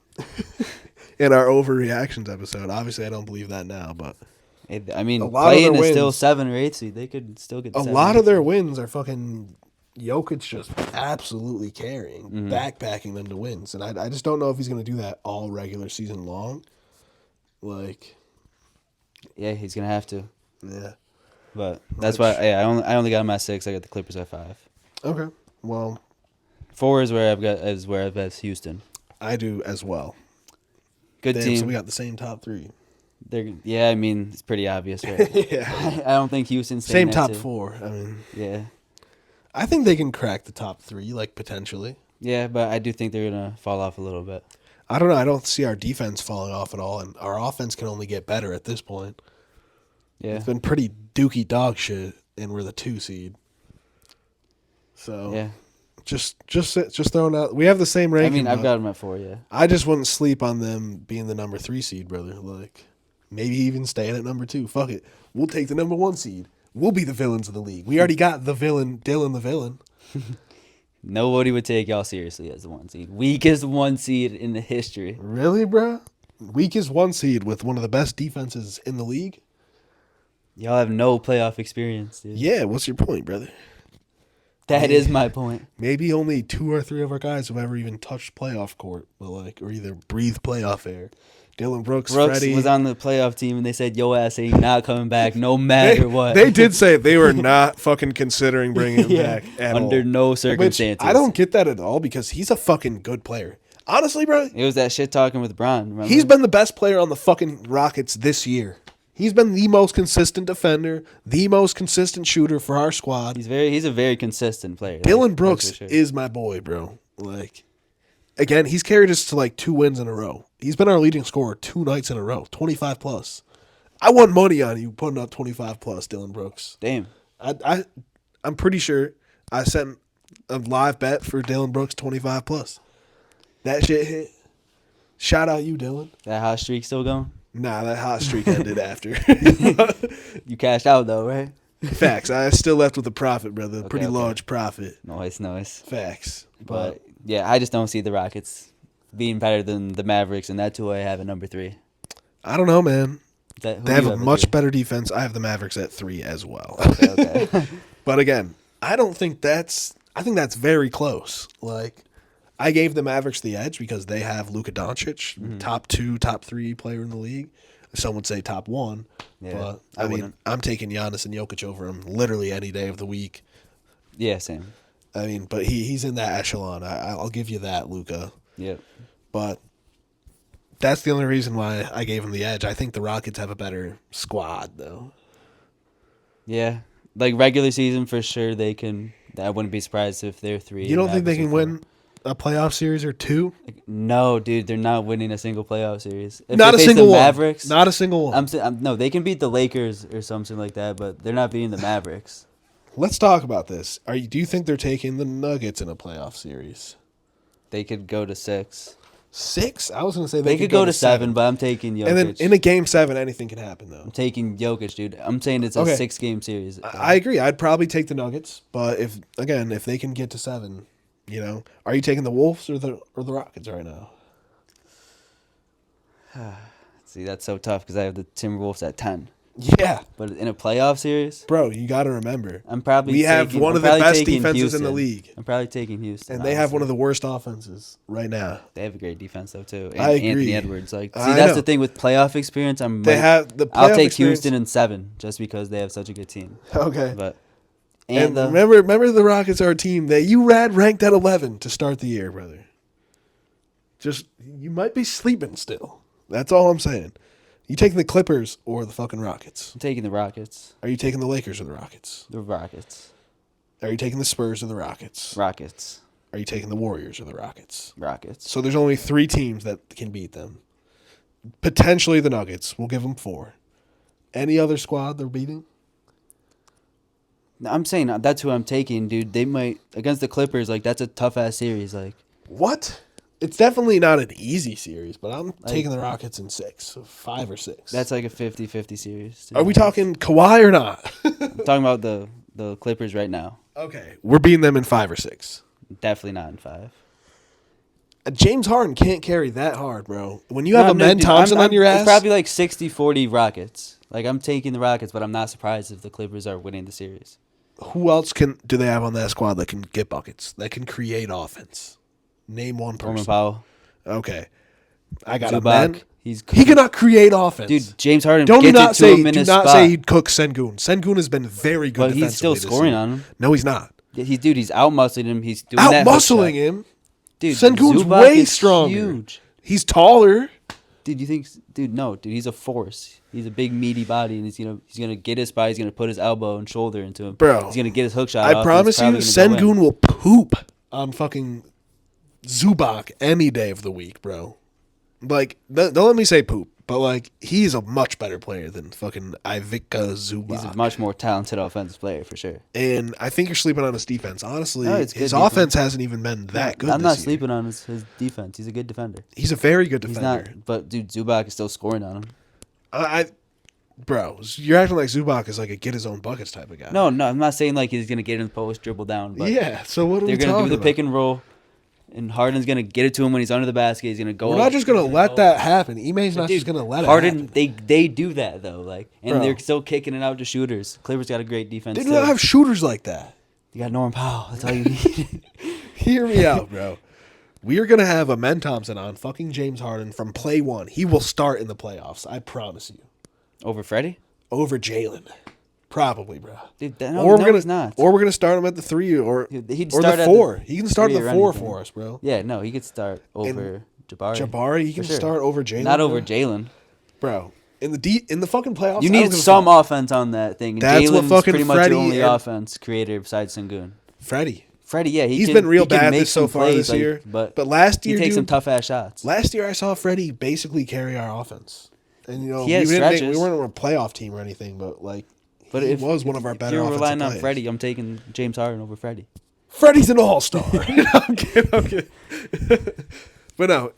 in our overreactions episode. Obviously, I don't believe that now, but I mean, A lot of play-in their is still wins- 7 or 8 seed. They could still get a 7 lot or of their 8 seed. wins are fucking Jokic just absolutely carrying, Mm-hmm. backpacking them to wins. And I just don't know if he's going to do that all regular season long. Like, Yeah, he's going to have to. yeah. But that's Which- why I only got them at 6. I got the Clippers at 5. Okay. Well, 4 is where I've got Houston. I do as well. Good Damn, team. so we got the same top 3. Yeah, I mean, it's pretty obvious, right? Yeah. I don't think Houston's Same staying top at 2. 4. I mean, Yeah. I think they can crack the top 3, like, potentially. Yeah, but I do think they're going to fall off a little bit. I don't know. I don't see our defense falling off at all, and our offense can only get better at this point. Yeah. It's been pretty dookie dog shit, and we're the 2 seed. So Yeah. just throwing out. We have the same I ranking. mean, I've but got them at 4, yeah. I just wouldn't sleep on them being the number 3 seed, brother. Like, maybe even staying at number 2. Fuck it. We'll take the number 1 seed. We'll be the villains of the league. We already got the villain, Dylan the villain. Nobody would take y'all seriously as the 1 seed. Weakest 1 seed in the history. Really, bro? Weakest 1 seed with one of the best defenses in the league? Y'all have no playoff experience, dude. Yeah, what's your point, brother? That is my point. Maybe only 2 or 3 of our guys have ever even touched playoff court, but like, or either breathed playoff air. Dylan Brooks, Freddie was on the playoff team, and they said, yo ass ain't not coming back no matter what. They did say they were not fucking considering bringing him Yeah, back at under all. no Which circumstances. I don't get that at all because he's a fucking good player. Honestly, bro, It was that shit talking with Bron. Remember? he's been the best player on the fucking Rockets this year. He's been the most consistent defender, the most consistent shooter for our squad. He's a very consistent player. Dylan That's Brooks for sure. is my boy, bro. Like, again, he's carried us to like 2 wins in a row. He's been our leading scorer 2 nights in a row, 25 plus. I want money on you putting up 25 plus, Dylan Brooks. Damn. I'm pretty sure I sent a live bet for Dylan Brooks 25+. That shit hit. Shout out you, Dylan. That hot streak still going? Nah, that hot streak ended after. You cashed out though, right? Facts. I still left with a profit, brother. Okay, Pretty okay. large profit. Nice. Facts. But yeah, I just don't see the Rockets being better than the Mavericks, and that's who I have at number 3. I don't know, man. Who They do have you a at much 3? better defense. I have the Mavericks at 3 as well. Okay. But again, I don't think that's. I think that's very close. Like, I gave the Mavericks the edge because they have Luka Doncic, Mm-hmm. top 2, top 3 player in the league. Some would say top 1. Yeah, But I I mean, wouldn't. I'm taking Giannis and Jokic over him literally any day of the week. Yeah, same. I mean, but he's in that echelon. I'll give you that, Luka. Yep. But that's the only reason why I gave him the edge. I think the Rockets have a better squad, though. Yeah, like regular season for sure they can. I wouldn't be surprised if they're 3. You don't think they Mavericks can are 4. win a playoff series or 2? Like, no, dude, they're not winning a single playoff series. If Not they a face single the one. Mavericks, Not a single one. no, they can beat the Lakers or something like that, but they're not beating the Mavericks. Let's talk about this. Do you think they're taking the Nuggets in a playoff series? They could go to 6. 6? I was going to say They could go to 7, but I'm taking Jokic. And then in a game 7, anything can happen, though. I'm taking Jokic, dude. I'm saying it's a Okay. 6-game series. I agree. I'd probably take the Nuggets, but if they can get to 7, are you taking the Wolves or the Rockets right now? See, that's so tough because I have the Timberwolves at 10. Yeah, But in a playoff series, bro, you got to remember. I'm probably We have taking- one I'm of the probably best taking defenses in the Houston. league. I'm probably taking Houston. And they have one of honestly. the worst offenses right now. They have a great defense though too. And I agree. Anthony Edwards, see, I that's know. the thing with playoff experience. They have the I'll playoff take experience- Houston in 7 just because they have such a good team. Okay. But And remember the Rockets are a team that you had ranked at 11 to start the year, brother. Just, you might be sleeping still. That's all I'm saying. You taking the Clippers or the fucking Rockets? I'm taking the Rockets. Are you taking the Lakers or the Rockets? The Rockets. Are you taking the Spurs or the Rockets? Rockets. Are you taking the Warriors or the Rockets? Rockets. So there's only 3 teams that can beat them. Potentially the Nuggets. We'll give them 4. Any other squad they're beating? No, I'm saying that's who I'm taking, dude. They might against the Clippers. Like that's a tough ass series. Like What? It's definitely not an easy series, but I'm taking the Rockets in 6, so 5 or 6. that's like a 50-50 series. Are we talking Kawhi or not? I'm talking about the Clippers right now. Okay, we're beating them in 5 or 6. Definitely not in 5. James Harden can't carry that hard, bro. When you have No, a Ben dude, Thompson on your ass, It's probably like 60-40 Rockets. Like I'm taking the Rockets, but I'm not surprised if the Clippers are winning the series. who else do they have on that squad that can get buckets, that can create offense? Name one Norman person. Powell, Okay, I got a Zubac. man. He cannot create offense, dude. James Harden Don't gets not it to say him in do his not spot. say he'd cook Sengun. Sengun has been very good, But he's still defensively this scoring year. on him. No, he's not. He's out muscling him. He's doing Out that hook muscling shot. him. Dude, Sengun's Zubac way is stronger. Huge. He's taller. Dude, you think? Dude, no, dude. He's a force. He's a big meaty body, and he's gonna get his spot. He's gonna put his elbow and shoulder into him. Bro, He's gonna get his hook shot. I off, and promise it's you, probably gonna go in. Sengun will poop on fucking Zubac any day of the week, bro. Like, don't let me say poop, but like, he's a much better player than fucking Ivica Zubac. He's a much more talented offensive player for sure. And I think you're sleeping on his defense. Honestly, No, it's good his defense. offense hasn't even been that good. I'm this not year. sleeping on his defense. He's a good defender. He's a very good He's defender. not, but dude, Zubac is still scoring on him. Bro, you're acting like Zubac is like a get his own buckets type of guy. No, I'm not saying like he's gonna get in the post, dribble down. But Yeah. So what are we they're gonna talking do the about? pick and roll, and Harden's gonna get it to him when he's under the basket. He's gonna go. We're up, not just gonna he's let go that up. happen. Ime's not Dude, just gonna let Harden, it happen. they do that though, like, and Bro. they're still kicking it out to shooters. Clippers got a great defense. They do too. not have shooters like that. You got Norman Powell. That's all you need. Hear me out, bro. We are gonna have a Men Thompson on fucking James Harden from play one. He will start in the playoffs. I promise you. Over Freddie? Over Jalen, probably, bro. Dude, he's not. Or we're gonna start him at the 3 or He'd or start the at 4. He can start at 3 the or 4 anything. for us, bro. Yeah, no, he could start over Jabari. Jabari, he For can sure. start over Jalen. Not over bro. Jalen. Bro. In the fucking playoffs, You I don't need give a some fuck. offense on that thing. And That's what Jalen's fucking pretty much Freddie your only and- offense creator besides Sengun. Freddie. Freddie, yeah, He's can, been real he can bad make so some far plays, this like, year. but last he year, takes some dude, tough ass shots. last year I saw Freddie basically carry our offense. And He we had weren't stretches. a playoff team or anything, but like But he if was one of our if better you're offensive relying on players. Freddie, I'm taking James Harden over Freddie. Freddie's an all-star. I'm kidding. I'm kidding. But no,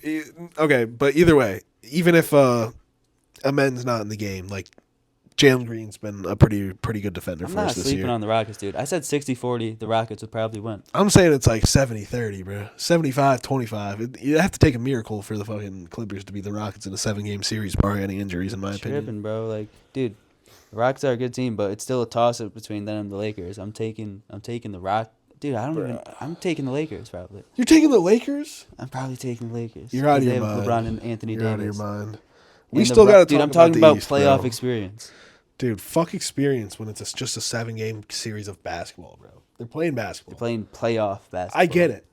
okay. But either way, even if Amen's not in the game, like Jalen Green's been a pretty good defender I'm for not us this sleeping year. on the Rockets, dude. I said 60-40. The Rockets would probably win. I'm saying it's like 70-30, bro. 75-25. You have to take a miracle for the fucking Clippers to beat the Rockets in a 7-game series, barring any injuries, in my opinion. Tripping, bro. Like, dude, the Rockets are a good team, but it's still a toss-up between them and the Lakers. I'm taking the Rock. Dude, I'm taking the Lakers probably. You're taking the Lakers? I'm probably taking the Lakers. You're out of 'cause your they have mind. LeBron and Anthony You're Davis. out of your mind. And We the still got to talk dude, I'm talking about the East, playoff bro. experience. Dude, fuck experience when it's just a 7-game series of basketball, bro. They're playing basketball. They're playing playoff basketball. I get it.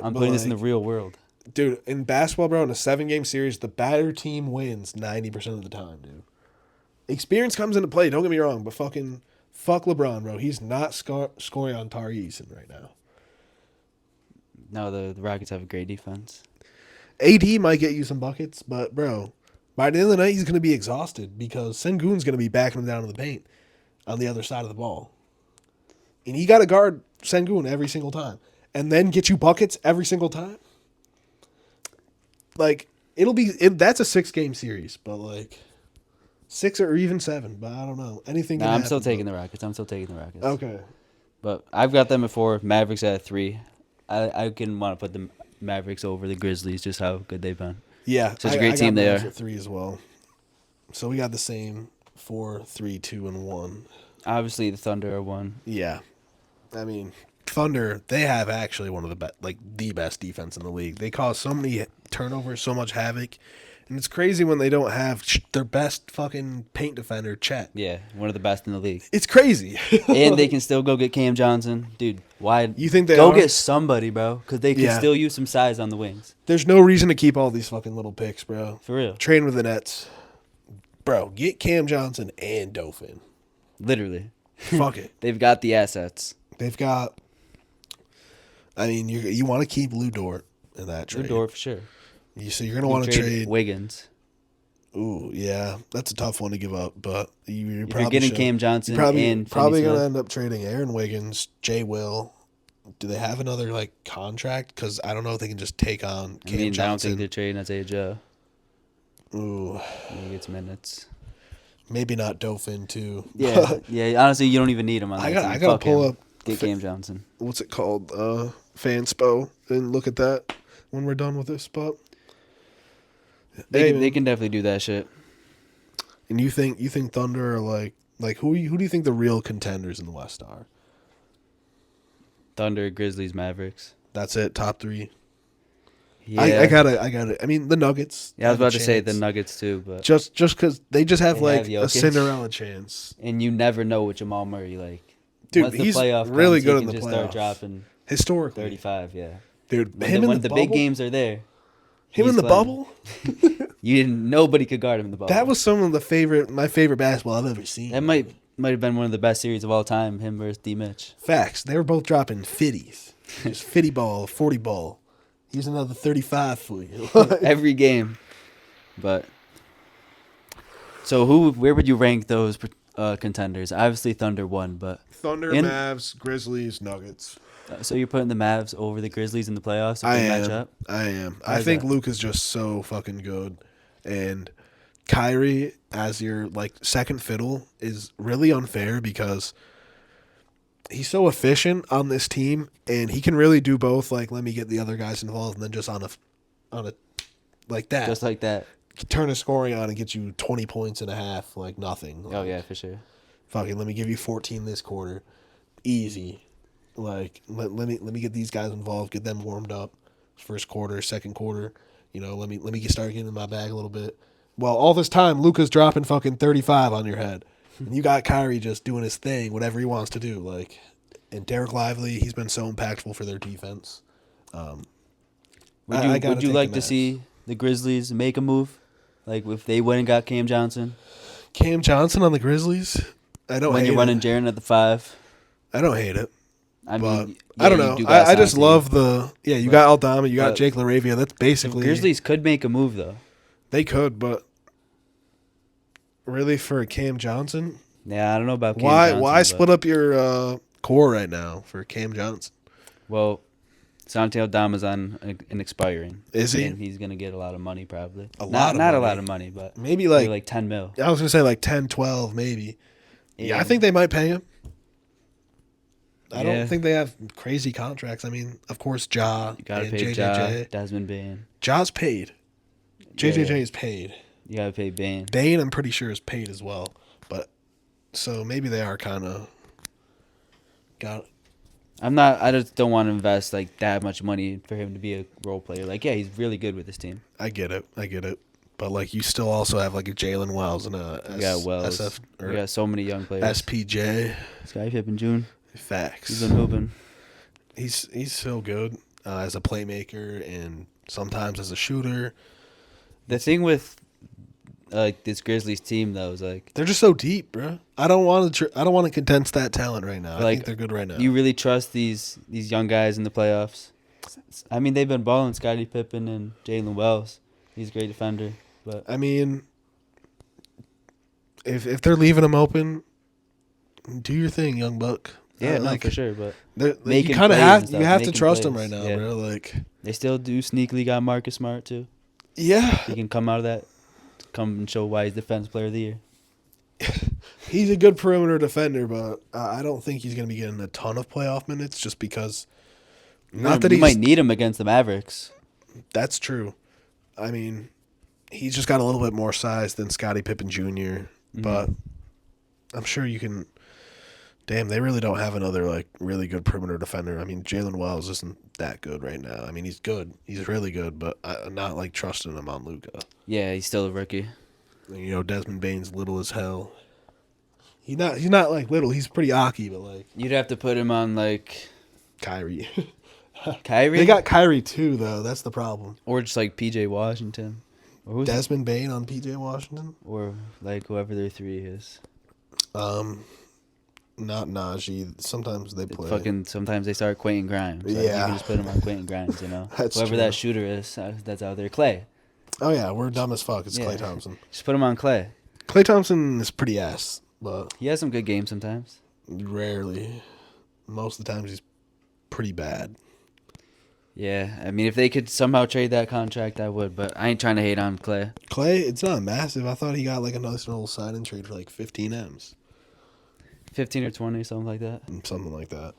I'm but putting this in like, the real world. dude, in basketball, bro, in a 7-game series, the better team wins 90% of the time, dude. Experience comes into play, don't get me wrong, but fuck LeBron, bro. He's not scoring on Tari Eason right now. No, the Rockets have a great defense. AD might get you some buckets, but, bro, by the end of the night, he's going to be exhausted because Sengun's going to be backing him down in the paint on the other side of the ball. And he got to guard Sengun every single time. And then get you buckets every single time. Like, that's a 6-game series, but, like, 6 or even 7, but I don't know. Anything can I'm happen, still taking bro. the Rockets. Okay. But I've got them at 4. Mavericks at 3. I can want to put the Mavericks over the Grizzlies, just how good they've been. Yeah. Such a great team they Mavs are. at 3 as well. So we got the same 4, 3, 2, and 1. Obviously, the Thunder are 1. Yeah. I mean, Thunder, they have actually one of the best defense in the league. They cause so many turnovers, so much havoc. And it's crazy when they don't have their best fucking paint defender, Chet. Yeah, one of the best in the league. It's crazy. And they can still go get Cam Johnson. Dude, why? You think they go are? get somebody, bro, because they can Yeah. still use some size on the wings. There's no reason to keep all these fucking little picks, bro. For real. Train with the Nets. Bro, get Cam Johnson and Dauphin. Literally. Fuck it. They've got the assets. They've got. I mean, you want to keep Lou Dort in that trade. Lou Dort for sure. So you're gonna want to trade Wiggins. Ooh, yeah, that's a tough one to give up. But If probably you're getting should. Cam Johnson You're probably and probably Finney gonna Smith, end up trading Aaron Wiggins, Jay Will. Do they have another like contract? Because I don't know if they can just take on Cam I don't Johnson. think they're trading Isaiah Joe. Ooh, He gets minutes. maybe not Dauphin too. Yeah, yeah. Honestly, you don't even need him on that I team. gotta Fuck pull him. up. Get Cam Johnson. What's it called? Fanspo, and look at that when we're done with this. But They can definitely do that shit. And you think Thunder are like who do you think the real contenders in the West are? Thunder, Grizzlies, Mavericks. That's it, top 3. Yeah, I got it. I mean, the Nuggets. Yeah, I was have a about to say the chance. Nuggets too, but Just because they just have They like have a Jokic. Cinderella chance. and you never know with Jamal Murray. Like, Dude, once the he's playoff really comes, good he in can the just start playoffs. dropping Historically, 35. Yeah, dude, when the big games are there, him in he's the playing. bubble. Nobody could guard him in the bubble. That was some of my favorite basketball I've ever seen. That might have been one of the best series of all time. Him versus D. Mitch. Facts. They were both dropping 50s, just 50 ball, 40 ball. Here's another 35 for you. Every game. But so where would you rank those contenders? Obviously Thunder won, but Thunder, In- Mavs, Grizzlies, Nuggets. so you're putting the Mavs over the Grizzlies in the playoffs if I they am. match up? I am. Why I is think that? Luke is just so fucking good, and Kyrie as your like second fiddle is really unfair because he's so efficient on this team, and he can really do both. Like, let me get the other guys involved, and then just on a like that, Just like that. turn a scoring on and get you 20 points and a half, like nothing. Oh Like, yeah, for sure. fucking let me give you 14 this quarter, easy. Like let me get these guys involved, get them warmed up, first quarter, second quarter. You know, let me start getting in my bag a little bit. Well, all this time, Luka's dropping fucking 35 on your head, and you got Kyrie just doing his thing, whatever he wants to do. Like, and Derek Lively, he's been so impactful for their defense. Would you like to see the Grizzlies make a move? Like if they went and got Cam Johnson? Cam Johnson on the Grizzlies? I don't When hate you're running it. Jaren at the 5? I don't hate it. I But mean, I don't you know. do got I just Santi. love you got Aldama, you got but- Jake LaRavia. That's basically Grizzlies could make a move though. They could, but really for Cam Johnson? Yeah, I don't know about Cam Why Johnson, why but split up your core right now for Cam Johnson? Well, Santi Aldama's on an expiring. Is he? And he's gonna get a lot of money probably. A not lot of not a money. lot of money, but Maybe maybe like like 10 mil. I was gonna say like 10, 12, maybe. Yeah, I think they might pay him. I don't think they have crazy contracts. I mean, of course, Ja You gotta and pay JJJ. Ja, Desmond Bain. Ja's paid. JJJ is paid. You gotta pay Bain. Bain, I'm pretty sure, is paid as well. But so maybe they are kind of got. I just don't want to invest like that much money for him to be a role player. Like, yeah, he's really good with this team. I get it. But like, you still also have like a Jalen Wells and You got Wells. SF You or got so many young players. SPJ. Scottie Pippen Jr. Facts. He's been hooping. He's so good as a playmaker and sometimes as a shooter. The thing with this Grizzlies team though is like They're just so deep, bro. I don't want to condense that talent right now. I Like, think they're good right now. you really trust these young guys in the playoffs. I mean, they've been balling. Scottie Pippen and Jalen Wells. He's a great defender, but I mean, if they're leaving him open, do your thing, young buck. yeah, no, like for sure. But you making kind of plays have and you stuff, have to making trust him plays, right now, yeah. bro. Like, they still do sneakily got Marcus Smart too. yeah, He can come out of that, come and show why he's Defense Player of the Year. he's a good perimeter defender, but I don't think he's going to be getting a ton of playoff minutes just because. Not that you he might need him against the Mavericks. That's true. I mean, he's just got a little bit more size than Scottie Pippen Jr., Mm-hmm. but I'm sure you can. Damn, they really don't have another like really good perimeter defender. I mean, Jalen Wells isn't that good right now. I mean, he's good. He's really good, but I'm not like trusting him on Luka. Yeah, he's still a rookie. You know, Desmond Bain's little as hell. He's not like little. He's pretty ocky, but like You'd have to put him on like Kyrie. Kyrie. They got Kyrie too, though. That's the problem. or just like PJ Washington, or who's Desmond Bain on PJ Washington. or like whoever their three is. Not Najee. Sometimes they play. Fucking sometimes they start Quentin Grimes. Like, Yeah. you can just put him on Quentin Grimes. You know, That's whoever true. that shooter is that's out there. Clay. Oh yeah, we're dumb as fuck. It's Yeah. Klay Thompson. Just put him on Clay. Klay Thompson is pretty ass, but He has some good games sometimes. rarely. Most of the times he's pretty bad. Yeah, I mean, if they could somehow trade that contract, I would. But I ain't trying to hate on Clay. Klay, it's not massive. I thought he got like a nice little sign and trade for like 15 M's, 15 or 20, something like that. something like that.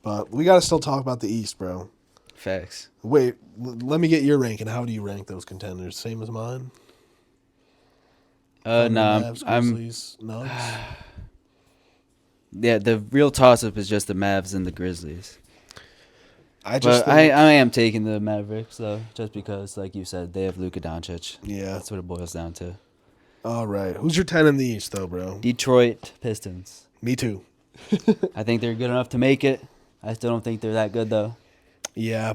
But we gotta still talk about the East, bro. Facts. Wait, let me get your ranking. How do you rank those contenders? Same as mine. No, Mavs, I'm. Grizzlies, Nuggets. Yeah, the real toss-up is just the Mavs and the Grizzlies. I just But I am taking the Mavericks though, just because, like you said, they have Luka Doncic. yeah. That's what it boils down to. All right. Who's your 10 in the East, though, bro? Detroit Pistons. Me too. I think they're good enough to make it. I still don't think they're that good though. Yeah.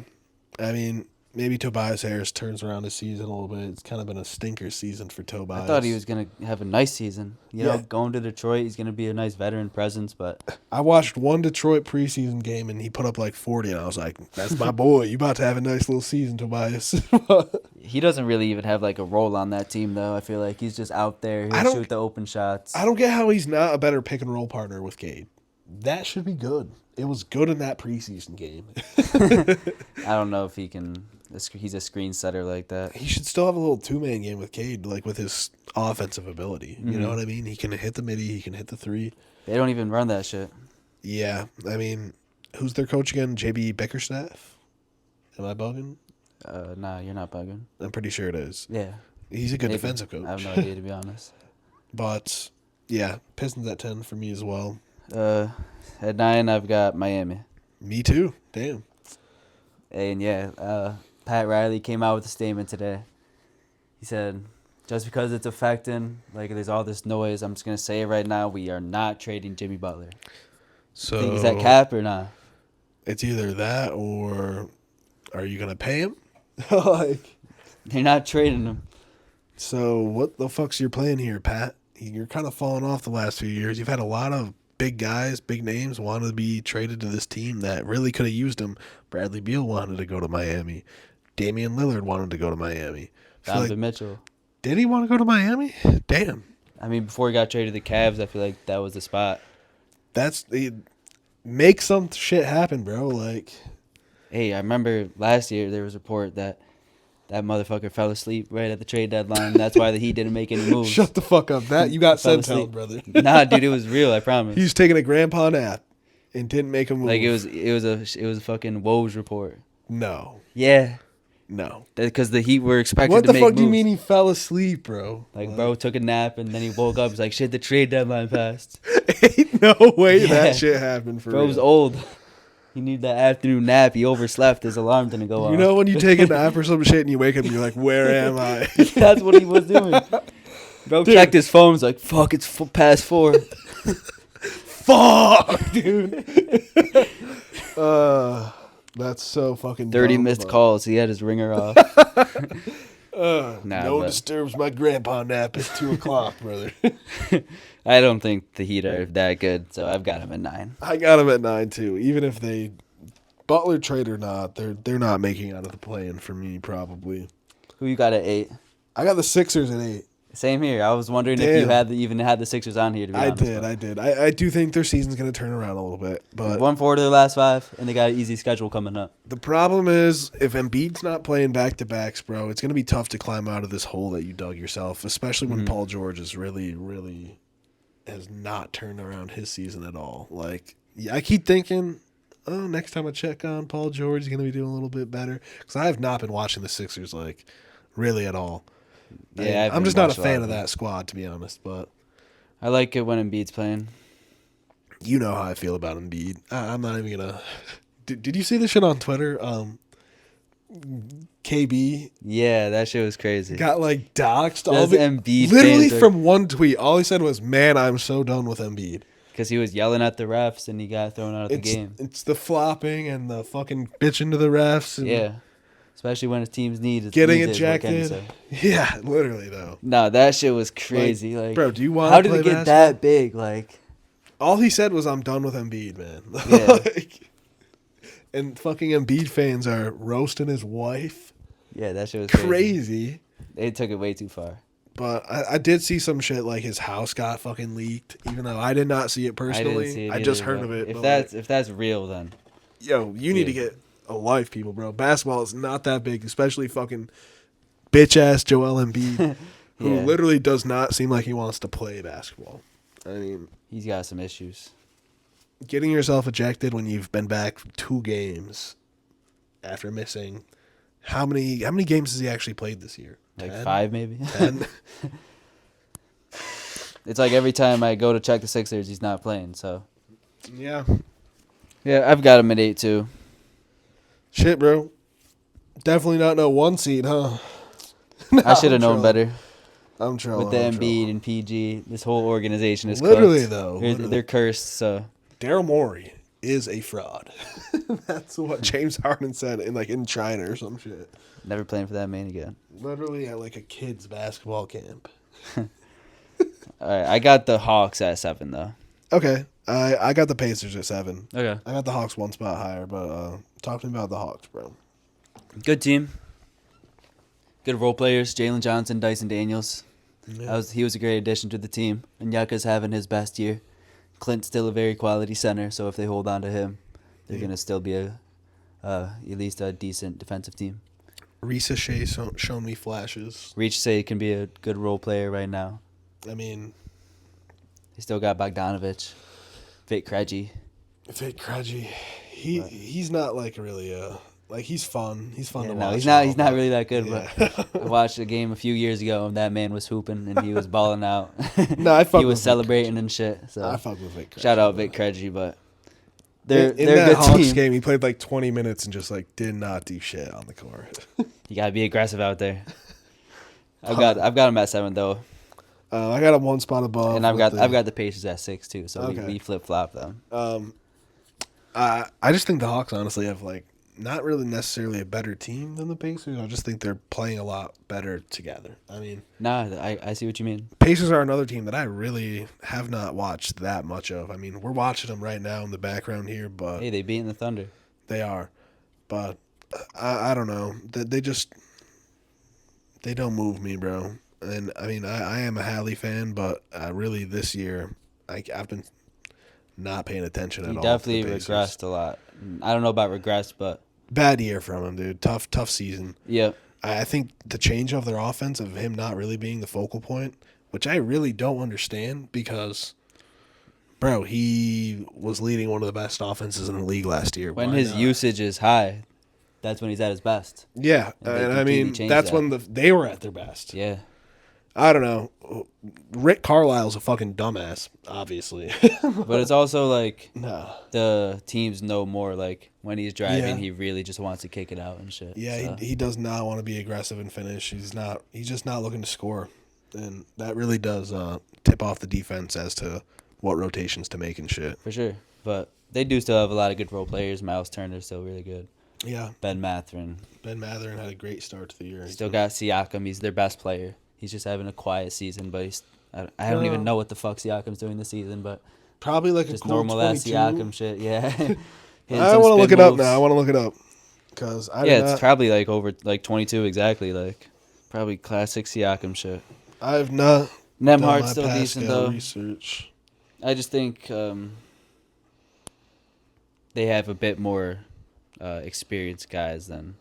I mean, maybe Tobias Harris turns around his season a little bit. It's kind of been a stinker season for Tobias. I thought he was gonna have a nice season. You know, Yeah. going to Detroit, he's gonna be a nice veteran presence. But I watched one Detroit preseason game, and he put up like 40, and I was like, that's my boy. You about to have a nice little season, Tobias. he doesn't really even have like a role on that team though. I feel like he's just out there. I He'll don't- shoot the open shots. I don't get how he's not a better pick and roll partner with Cade. That should be good. It was good in that preseason game. I don't know if he can. He's a screen setter like that. He should still have a little two-man game with Cade, like with his offensive ability. You know Mhm. what I mean? He can hit the midi. He can hit the three. They don't even run that shit. Yeah, I mean, who's their coach again? JB Bickerstaff? Am I bugging? Nah, you're not bugging. I'm pretty sure it is. Yeah. He's a good maybe. defensive coach. I have no idea to be honest. But, yeah, Pistons at 10 for me as well. At 9, I've got Miami. Me too. Damn. And yeah, Pat Riley came out with a statement today. He said, just because it's affecting, like there's all this noise, I'm just going to say it right now, we are not trading Jimmy Butler. So Think is that cap or not? it's either that or are you going to pay him? Like, They're not trading him. so what the fuck's your plan here, Pat? You're kind of falling off the last few years. You've had a lot of big guys, big names want to be traded to this team that really could have used him. Bradley Beal wanted to go to Miami. Damian Lillard wanted to go to Miami. I feel Donovan like, Mitchell. did he want to go to Miami? Damn. I mean, before he got traded to the Cavs, I feel like that was the spot. Make some shit happen, bro. Like, Hey, I remember last year there was a report that motherfucker fell asleep right at the trade deadline. That's why the Heat didn't make any moves. Shut the fuck up. That you got Fell sent asleep. out, brother. Nah, dude, it was real. I promise. He's taking a grandpa nap and didn't make a move. Like it was a fucking Woj report. No. Yeah, No. because the Heat were expected What to the make fuck moves. do you mean he fell asleep, bro? Like, bro took a nap and then he woke up. He's like, shit, the trade deadline passed. Ain't no way Yeah. that shit happened for Bro real. was old. He needed that afternoon nap. He overslept. His alarm didn't go off. You know when you take a nap or some shit and you wake up and you're like, where am I? That's what he was doing. Bro Dude. checked his phone. He's like, fuck, it's past 4. Fuck, dude. That's so fucking 30 dumb, missed but- calls. He had his ringer off. Nah, no but- disturbs my grandpa nap at 2 o'clock, brother. I don't think the Heat are that good, so I've got him at 9. I got him at 9 too. Even if they Butler trade or not, they're not making out of the play-in for me probably. Who you got at 8? I got the Sixers at 8. Same here. I was wondering if you Damn. even had the Sixers on here. To be I honest, did. I do think their season's gonna turn around a little bit, but 1-4 to their last 5, and they got an easy schedule coming up. the problem is if Embiid's not playing back-to-backs, bro, it's gonna be tough to climb out of this hole that you dug yourself, especially when Paul George is really has not turned around his season at all. Like, I keep thinking, oh, next time I check on Paul George, he's going to be doing a little bit better. Because I have not been watching the Sixers, like, really at all. Yeah, I'm just not a fan of that squad, to be honest. But I like it when Embiid's playing. you know how I feel about Embiid. I'm not even going to... Did you see this shit on Twitter? KB Yeah, that shit was crazy. got, like, doxxed. Those Embiid literally fans are- from one tweet. All he said was, man, I'm so done with Embiid. Because he was yelling at the refs and he got thrown out of the game. It's the flopping and the fucking bitching to the refs. And Yeah. Especially when his team's needs getting needs it, what can you ejected. say? Yeah, literally, though. No, that shit was crazy. Like, bro, do you want how to did play it get basketball? that big? Like, All he said was, I'm done with Embiid, man. Yeah. Like, and fucking Embiid fans are roasting his wife. yeah, that shit was Crazy. They took it way too far. But I did see some shit like his house got fucking leaked, even though I did not see it personally. I didn't see it I just either, heard but of it. If but that's real, then yo, you need to Yeah. get a life, people, bro. Basketball is not that big, especially fucking bitch ass Joel Embiid, who Yeah. literally does not seem like he wants to play basketball. I mean, he's got some issues. getting yourself ejected when you've been back 2 games after missing how many games has he actually played this year? Like 10? 5 maybe. 10? It's like every time I go to check the Sixers, he's not playing. So Yeah. yeah, I've got him at 8 too. Shit, bro. Definitely not no 1 seed, huh? I should have I'm known trolling. better. I'm trolling. With the I'm Embiid trolling. and PG, this whole organization is Literally, cooked. though. They're, Literally. they're cursed. So Daryl Morey is a fraud. That's what James Harden said in China or some shit. never playing for that man again. Literally at like a kid's basketball camp. All right, I got the Hawks at 7 though. Okay. I got the Pacers at 7. Okay, I got the Hawks 1 spot higher, but talk to me about the Hawks, bro. good team. Good role players: Jalen Johnson, Dyson Daniels. Yeah. He was a great addition to the team. And Yucca's having his best year. Clint's still a very quality center, so if they hold on to him, they're gonna still be at least a decent defensive team. Risa Shea shown me flashes. Reach say can be a good role player right now. I mean, They still got Bogdanovich, Vic Krejci. Vic Krejci, he's not like really like he's fun. He's fun Yeah, to no, watch. he's and all, not but- really that good. Yeah. But I watched a game a few years ago, and that man was hooping and he was balling out. No, I fuck he with was Vic celebrating and shit. So I fuck with Vic Krejci. shout out but- Vic Krejci, but they're in they're that a good Hawks team. game, he played like 20 minutes and just like did not do shit on the court. You gotta be aggressive out there. I've got him at 7 though, I got him 1 spot above, and I've with got the Pacers at 6 too. So Okay. we flip flop them. I just think the Hawks honestly have like not really necessarily a better team than the Pacers. I just think they're playing a lot better together. I mean, Nah, I see what you mean. Pacers are another team that I really have not watched that much of. I mean, we're watching them right now in the background here, but Hey, they beating the Thunder. they are. But I don't know. They don't move me, bro. And I mean, I am a Hallie fan, but really this year I've been not paying attention at He all. definitely to the Pacers. regressed a lot. I don't know about regressed, but Bad year from him, dude. Tough season. Yep. I think the change of their offense, of him not really being the focal point, which I really don't understand because, bro, he was leading one of the best offenses in the league last year. When Why his not? usage is high, that's when he's at his best. Yeah, And they and I completely mean, changed that's that. when they were at their best. Yeah. I don't know. Rick Carlisle's a fucking dumbass, obviously. But it's also like No. the teams know more. Like when he's driving, Yeah. he really just wants to kick it out and shit. Yeah, so. he does not want to be aggressive and finish. He's just not looking to score. And that really does tip off the defense as to what rotations to make and shit. For sure. But they do still have a lot of good role players. Miles Turner's still really good. Yeah. Ben Mathurin. Ben Mathurin had a great start to the year. Still got Siakam. He's their best player. He's just having a quiet season, but I don't even know what the fuck Siakam's doing this season, but probably like just a cool normal ass 22. Siakam shit. Yeah. I want to look it up now. I want to look it up because it's probably like over like 22 exactly. Like probably classic Siakam shit. I have not. Nemhart's still decent though. Research. I just think they have a bit more experienced guys than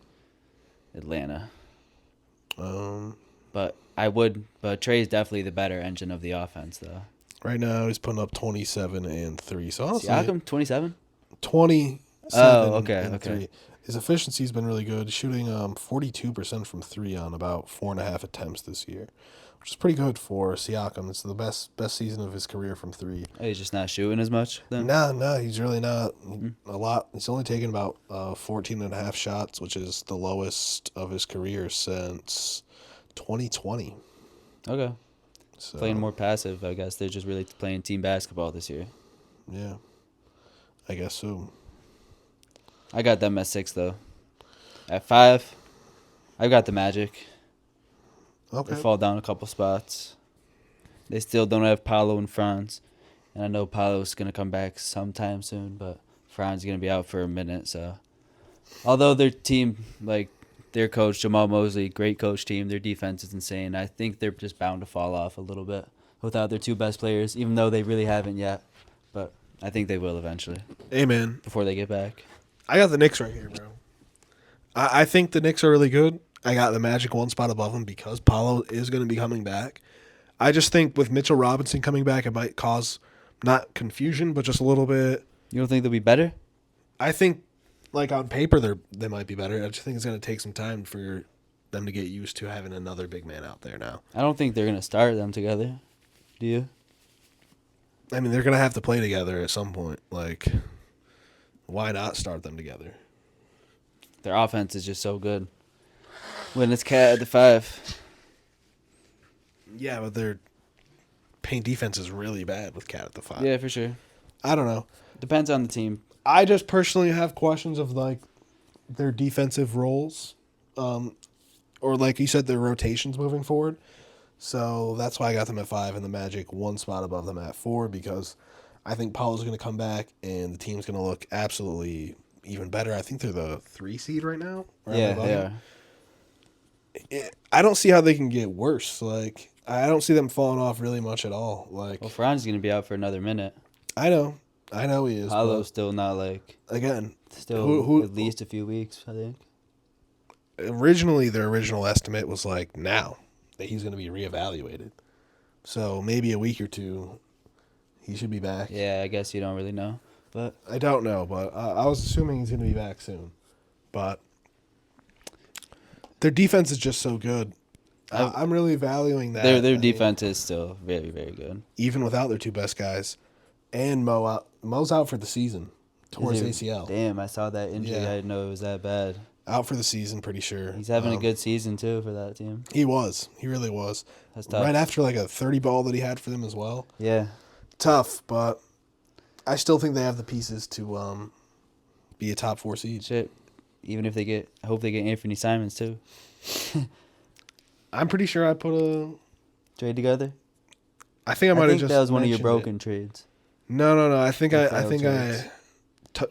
Atlanta. But Trey's definitely the better engine of the offense, though. Right now, he's putting up 27 and 3. So honestly, Siakam, 27? 27 okay. and 3. His efficiency's been really good. He's shooting 42% from 3 on about 4.5 attempts this year, which is pretty good for Siakam. It's the best season of his career from 3. Oh, he's just not shooting as much then? No, he's really not. A lot. He's only taken about 14.5 shots, which is the lowest of his career since 2020. Okay. So, Playing more passive, I guess. They're just really playing team basketball this year. Yeah, I guess so. I got them at 6, though. At 5, I got the Magic. Okay. They fall down a couple spots. They still don't have Paolo and Franz. And I know Paolo's going to come back sometime soon, but Franz is going to be out for a minute. So, although their team, like their coach, Jamal Mosley, great coach team, their defense is insane. I think they're just bound to fall off a little bit without their 2 best players, even though they really haven't yet. But I think they will eventually. Amen. Before they get back. I got the Knicks right here, bro. I think the Knicks are really good. I got the Magic 1 spot above them because Paolo is going to be coming back. I just think with Mitchell Robinson coming back, it might cause not confusion, but just a little bit. You don't think they'll be better? I think, like on paper, they might be better. I just think it's going to take some time for them to get used to having another big man out there now. I don't think they're going to start them together. Do you? I mean, they're going to have to play together at some point. Like, why not start them together? Their offense is just so good. When it's Cat at the 5. Yeah, but their paint defense is really bad with Cat at the 5. Yeah, for sure. I don't know. Depends on the team. I just personally have questions of like their defensive roles, or like you said, their rotations moving forward. So that's why I got them at 5 and the Magic 1 spot above them at 4 because I think Paolo's going to come back and the team's going to look absolutely even better. I think they're the 3 seed right now. Yeah, they are. I don't see how they can get worse. Like I don't see them falling off really much at all. Like, Well, Franz is going to be out for another minute. I know he is. Paolo's still not like Again, still at least a few weeks, I think. Originally, their original estimate was like now that he's going to be reevaluated. So maybe a week or 2, he should be back. Yeah, I guess you don't really know, but I don't know, but I was assuming he's going to be back soon. But their defense is just so good. I'm really valuing that. their defense is still very, very good. Even without their 2 best guys. And Mo's out for the season. Tore his ACL. Damn, I saw that injury. Yeah. I didn't know it was that bad. Out for the season, pretty sure. He's having a good season, too, for that team. He was. He really was. That's tough. Right after like a 30 ball that he had for them as well. Yeah. Tough, but I still think they have the pieces to be a top 4 seed. Shit. Even if I hope they get Anthony Simons, too. I'm pretty sure I put a... Trade together? I think I might have just that was one of your mentioned broken it. trades. No. I think failed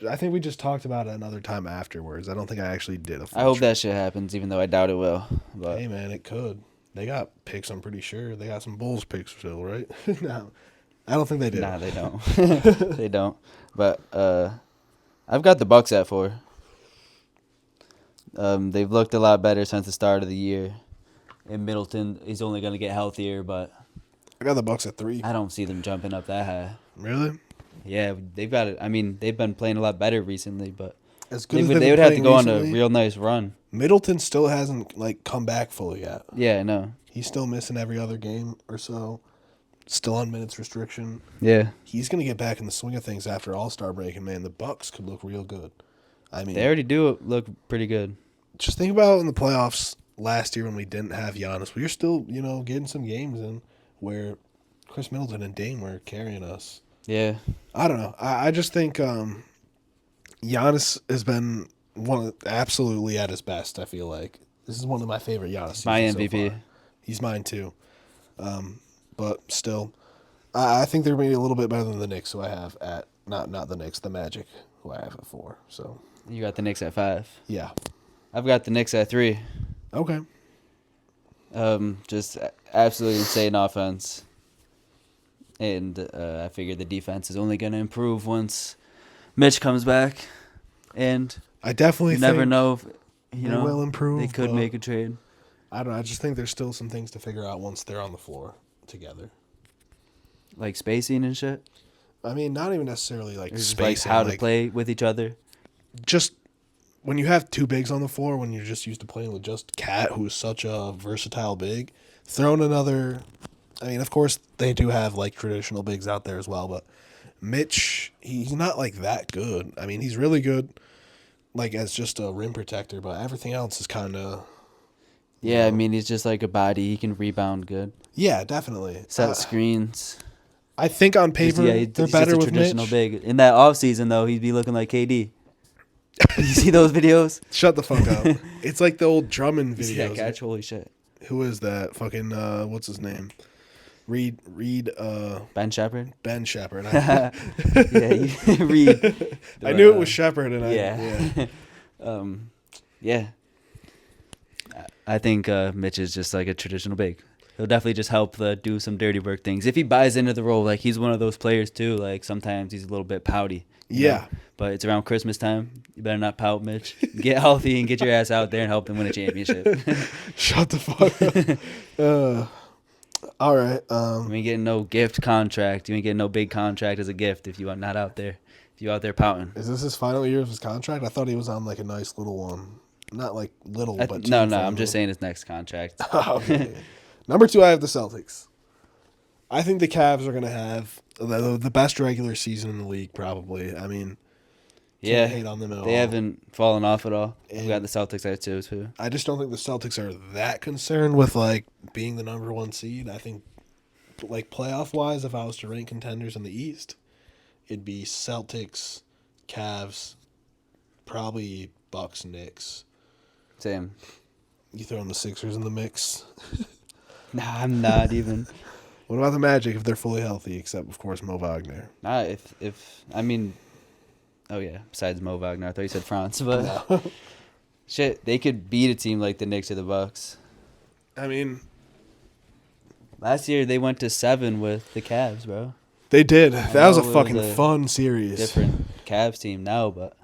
I think we just talked about it another time afterwards. I don't think I actually did a full I hope trade. that shit happens, even though I doubt it will. But Hey, man, it could. They got picks, I'm pretty sure. They got some Bulls picks still, right? No. I don't think they do. Nah, they don't. They don't. But I've got the Bucks at 4. They've looked a lot better since the start of the year. And Middleton is only going to get healthier, but I got the Bucks at 3. I don't see them jumping up that high. Really? Yeah, they've got it. I mean, they've been playing a lot better recently, but As good they as would they've they been would have to playing go on a recently, real nice run. Middleton still hasn't like come back fully yet. Yeah, I know. He's still missing every other game or so. Still on minutes restriction. Yeah, He's gonna get back in the swing of things after All-Star break, and man, the Bucks could look real good. I mean, they already do look pretty good. just think about in the playoffs last year when we didn't have Giannis. We were still, getting some games in where Chris Middleton and Dame were carrying us. Yeah, I don't know. I just think Giannis has been absolutely at his best. I feel like this is one of my favorite Giannis. my seasons MVP. So far. He's mine too. But still, I think they're maybe a little bit better than the Knicks, who I have at not the Knicks, the Magic, who I have at 4. So You got the Knicks at 5. yeah, I've got the Knicks at 3. okay. Just absolutely insane offense, and I figure the defense is only going to improve once Mitch comes back, and I definitely you never think know if they will improve. they could but make a trade. I don't know. I just think there's still some things to figure out once they're on the floor together. Like spacing and shit. I mean, not even necessarily like Or just spacing, like how to play with each other. Just when you have 2 bigs on the floor, when you're just used to playing with just Cat, who is such a versatile big, throwing another. I mean, of course they do have like traditional bigs out there as well, but Mitch, he's not like that good. I mean, he's really good, like as just a rim protector, but everything else is kind of. Yeah, I mean he's just like a body. He can rebound good, Yeah, definitely. set screens. I think on paper Yeah, they're he's better just a with traditional Mitch. big. In that off season though, he'd be looking like KD. You see those videos? Shut the fuck up. It's like the old Drummond You see that videos. catch? Holy shit. Who is that? Fucking what's his name? Reed Ben Shepherd. Ben Shepherd. Yeah, you read. I knew it was Shepherd, and Yeah. Yeah. I think Mitch is just like a traditional big. He'll definitely just help do some dirty work things. If he buys into the role, like he's one of those players too. Like sometimes he's a little bit pouty. Yeah. Know? But it's around Christmas time. You better not pout, Mitch. Get healthy and get your ass out there and help them win a championship. Shut the fuck up. All right. You ain't getting no gift contract. You ain't getting no big contract as a gift if you are not out there. If you out there pouting. Is this his final year of his contract? I thought he was on like a nice little one. Not like little, but No. team-friendly. I'm just saying his next contract. Okay. Number 2, I have the Celtics. I think the Cavs are going to have the best regular season in the league, probably. I mean, Yeah, can't hate on them at all. they haven't fallen off at all. And We got the Celtics there too. I just don't think the Celtics are that concerned with like being the number 1 seed. I think, like playoff wise, if I was to rank contenders in the East, it'd be Celtics, Cavs, probably Bucks, Knicks. Same. You throw in the Sixers in the mix. Nah, I'm not even. What about the Magic if they're fully healthy, except of course Mo Wagner? Nah, if I mean, oh yeah. Besides Mo Wagner, I thought you said France, but No. shit, they could beat a team like the Knicks or the Bucks. I mean, Last year they went to 7 with the Cavs, bro. they did. That was a know it fucking was a fun series. Different Cavs team now, but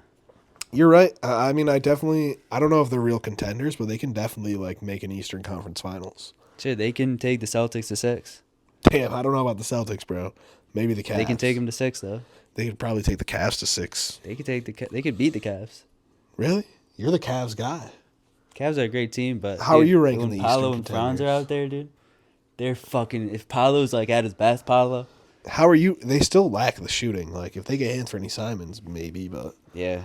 You're right. I mean, I don't know if they're real contenders, but they can definitely like make an Eastern Conference Finals. shit, they can take the Celtics to 6. Damn, I don't know about the Celtics, bro. Maybe the Cavs. They can take them to 6 though. They could probably take the Cavs to 6. They could beat the Cavs. Really? You're the Cavs guy. Cavs are a great team, but How are dude, you ranking when the Paolo Eastern and Franz are contenders? out there, dude? They're fucking. If Paolo's like at his best, Paolo. How are you? They still lack the shooting. Like if they get Anthony Simons, maybe, but Yeah,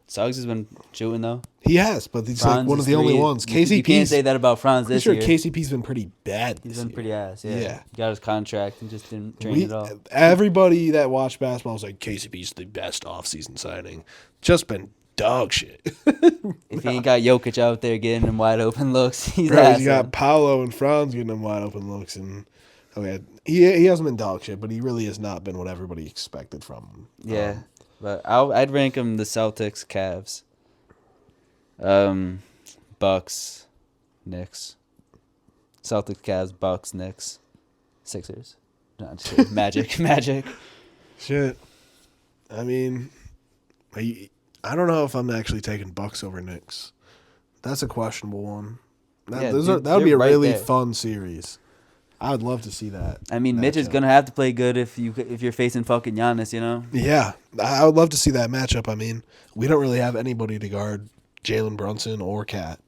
Suggs has been shooting though. he has. But he's Franz like one is of the only 3. ones. You can't say KCP's. that about Franz Pretty this sure year. KCP's been pretty bad. He's This been year. pretty ass. Yeah. Yeah. He got his contract and just didn't train at all. Everybody that watched basketball was like KCP's the best offseason signing. Just been dog shit. If he ain't got Jokic out there getting him wide open looks, he's Bro, ass. you got Paolo and Franz getting them wide open looks, and okay, he hasn't been dog shit, but he really has not been what everybody expected from him. Yeah, but I'd rank him the Celtics, Cavs, Bucks, Knicks, Celtics, Cavs, Bucks, Knicks, Sixers. No, just kidding. Magic. Shit. I mean, I don't know if I'm actually taking Bucks over Knicks. That's a questionable one. Yeah, That would they're be a right really there. fun series. I would love to see that. I mean, Mitch is matchup. gonna have to play good if you're facing fucking Giannis, you know. Yeah, I would love to see that matchup. I mean, we don't really have anybody to guard Jalen Brunson or Cat.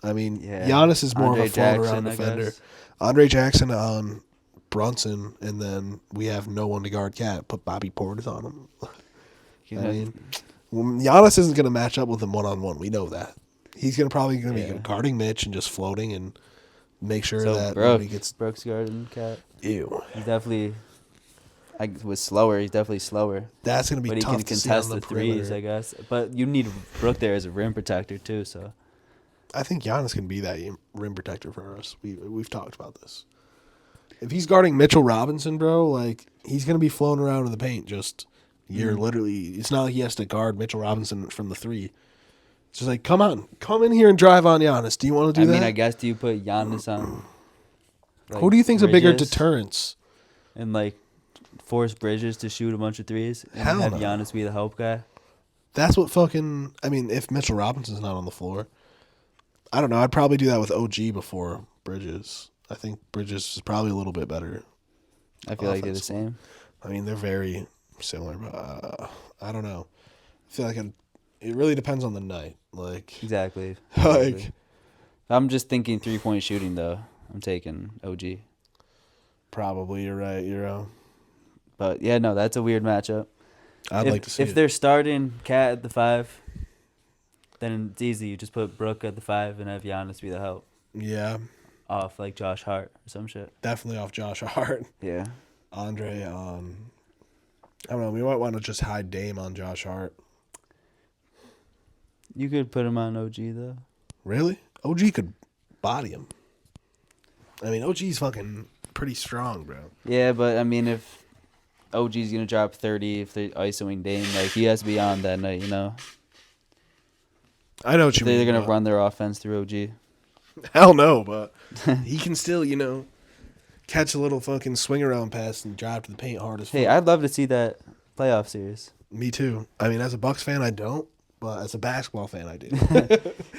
I mean, Yeah, Giannis is more of a Andre float around Jackson, I defender. guess. Andre Jackson on Brunson, and then we have no one to guard Cat. Put Bobby Portis on him. You I know, mean, Giannis isn't going to match up with him one-on-one. We know that. He's probably going to Yeah. be guarding Mitch and just floating and make sure so that nobody gets. Brooks Garden Cat. Ew. He's definitely. Was slower. He's definitely slower. That's going to be But he tough can to see on contest the the threes, perimeter. I guess. But you need Brook there as a rim protector too. So I think Giannis can be that rim protector for us. We've talked about this. If he's guarding Mitchell Robinson, bro, like he's gonna be floating around in the paint. You're literally. It's not like he has to guard Mitchell Robinson from the three. It's just like, come on, come in here and drive on Giannis. Do you want to do I that? mean, I guess do you put Giannis on? Who do you think's a bigger Bridges deterrence? and like force Bridges to shoot a bunch of threes and Hell have no. Giannis be the help guy? That's what fucking. I mean, if Mitchell Robinson's not on the floor, I don't know. I'd probably do that with OG before Bridges. I think Bridges is probably a little bit better. I feel like they're the Offensively. same. I mean, they're very similar, but I don't know. I feel like it really depends on the night. Like, Exactly. like I'm just thinking 3-point shooting though. I'm taking OG. probably you're right. But yeah, no, that's a weird matchup. I'd like to see if it. they're starting Cat at the 5, then it's easy. You just put Brook at the 5 and have Giannis be the help Yeah, off like Josh Hart or some shit. definitely off Josh Hart. Yeah. Andre on. I don't know. We might want to just hide Dame on Josh Hart. You could put him on OG though. Really? OG could body him. I mean, OG's fucking pretty strong, bro. Yeah, but I mean, if OG's gonna drop 30, if they're isoing Dame, like he has to be on that night, you know. I know what you mean. They're gonna but- run their offense through OG. Hell no, but he can still, catch a little fucking swing around pass and drive to the paint hard as fuck. Hey, I'd love to see that playoff series. Me too. I mean, as a Bucks fan, I don't, but as a basketball fan, I do.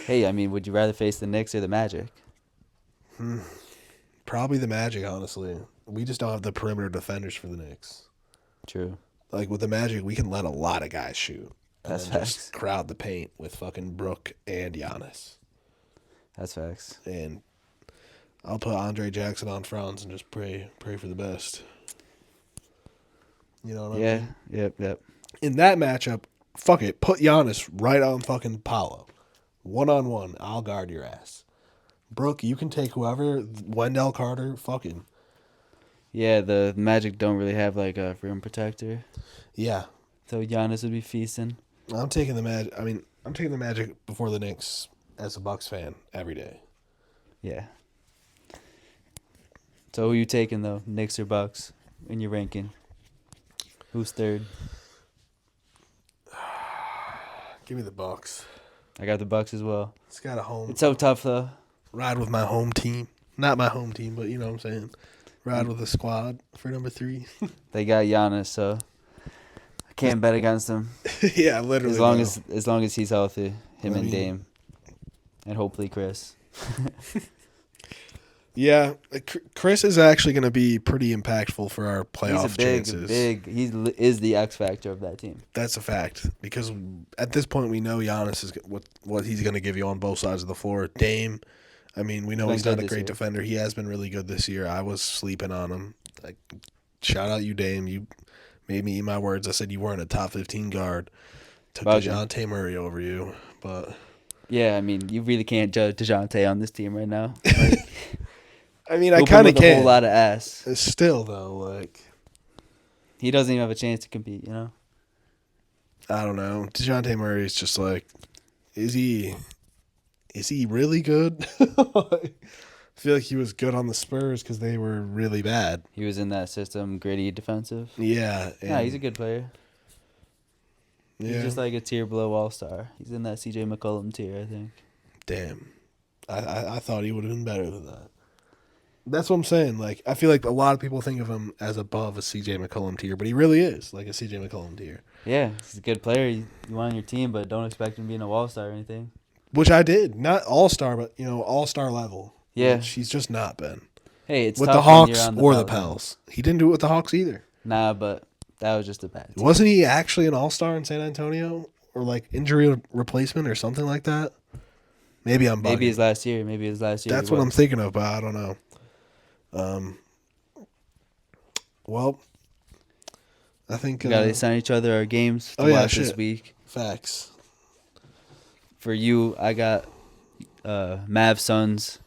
Hey, I mean, would you rather face the Knicks or the Magic? Probably the Magic, honestly. We just don't have the perimeter defenders for the Knicks. True. Like with the Magic, we can let a lot of guys shoot. And That's then facts. just crowd the paint with fucking Brook and Giannis. That's facts. And I'll put Andre Jackson on Franz and just pray for the best. You know what I Yeah. mean? Yep. In that matchup, fuck it. Put Giannis right on fucking Paolo. 1-on-1. I'll guard your ass. Brook, you can take whoever. Wendell Carter, fucking. Yeah, the Magic don't really have like a rim protector, Yeah. so Giannis would be feasting. I'm taking the Magic. I mean, I'm taking the Magic before the Knicks as a Bucks fan every day. Yeah. So who you taking though, Knicks or Bucks, in your ranking? Who's third? Give me the Bucks. I got the Bucks as well. It's got a home. It's so tough though. Ride with my home team. Not my home team, but you know what I'm saying. Ride with the squad for number 3. They got Giannis, so I can't bet against them Yeah, literally. as long as he's healthy. Him I and mean- Dame, and hopefully Chris. Yeah, Chris is actually going to be pretty impactful for our playoff He's a big, chances. is the X factor of that team. That's a fact because at this point we know Giannis is what he's going to give you on both sides of the floor. Dame, I mean, we know Been he's not good a this great year. defender. He has been really good this year. I was sleeping on him. Like, shout out you, Dame. You made me eat my words. I said you weren't a top 15 guard. Took Bugging. DeJounte Murray over you, but Yeah, I mean, you really can't judge DeJounte on this team right now. I mean, I Hooping kind of with a whole can. lot of ass. Still though, like He doesn't even have a chance to compete, you know? I don't know. DeJounte Murray is just like, is he really good? I feel like he was good on the Spurs because they were really bad. He was in that system, gritty, defensive. Yeah. Yeah, he's a good player. Yeah. He's just like a tier below All-Star. He's in that CJ McCollum tier, I think. Damn. I thought he would have been better than that. That's what I'm saying. Like, I feel like a lot of people think of him as above a CJ McCollum tier, but he really is like a CJ McCollum tier. Yeah, he's a good player. You want on your team, but don't expect him to be an All-Star or anything. which I did. Not all-star, but, all-star level. Yeah. Which he's just not been. Hey, it's With tough the when you're Hawks on or the Pels. Pels. He didn't do it with the Hawks either. Nah, but that was just a bad team. Wasn't he actually an all-star in San Antonio? Or, injury replacement or something like that? Maybe I'm bugging. Maybe his last year. That's what I'm thinking of, but I don't know. Well, I think... We got to assign each other our games to watch this week. Facts. For you, I got Mavs Suns.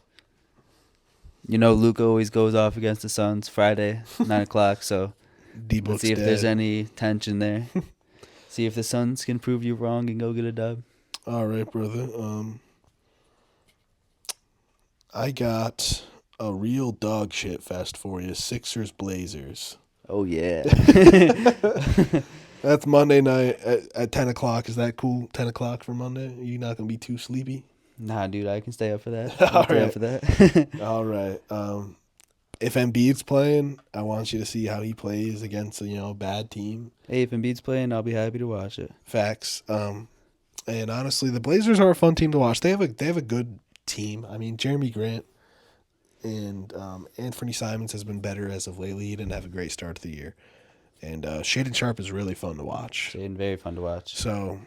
Luka always goes off against the Suns Friday, 9 o'clock, so let's see if there's any tension there. See if the Suns can prove you wrong and go get a dub. All right, brother. I got a real dog shit fest for you. Sixers Blazers. Oh, yeah. That's Monday night at 10 o'clock. Is that cool? 10 o'clock for Monday? Are you not going to be too sleepy? Nah, dude, I can stay up for that. All right. If Embiid's playing, I want you to see how he plays against a bad team. Hey, if Embiid's playing, I'll be happy to watch it. Facts. And honestly, the Blazers are a fun team to watch. They have a good team. I mean, Jeremy Grant and Anthony Simons has been better as of lately. He didn't have a great start to the year. And Shaden Sharp is really fun to watch. Shaden, very fun to watch. So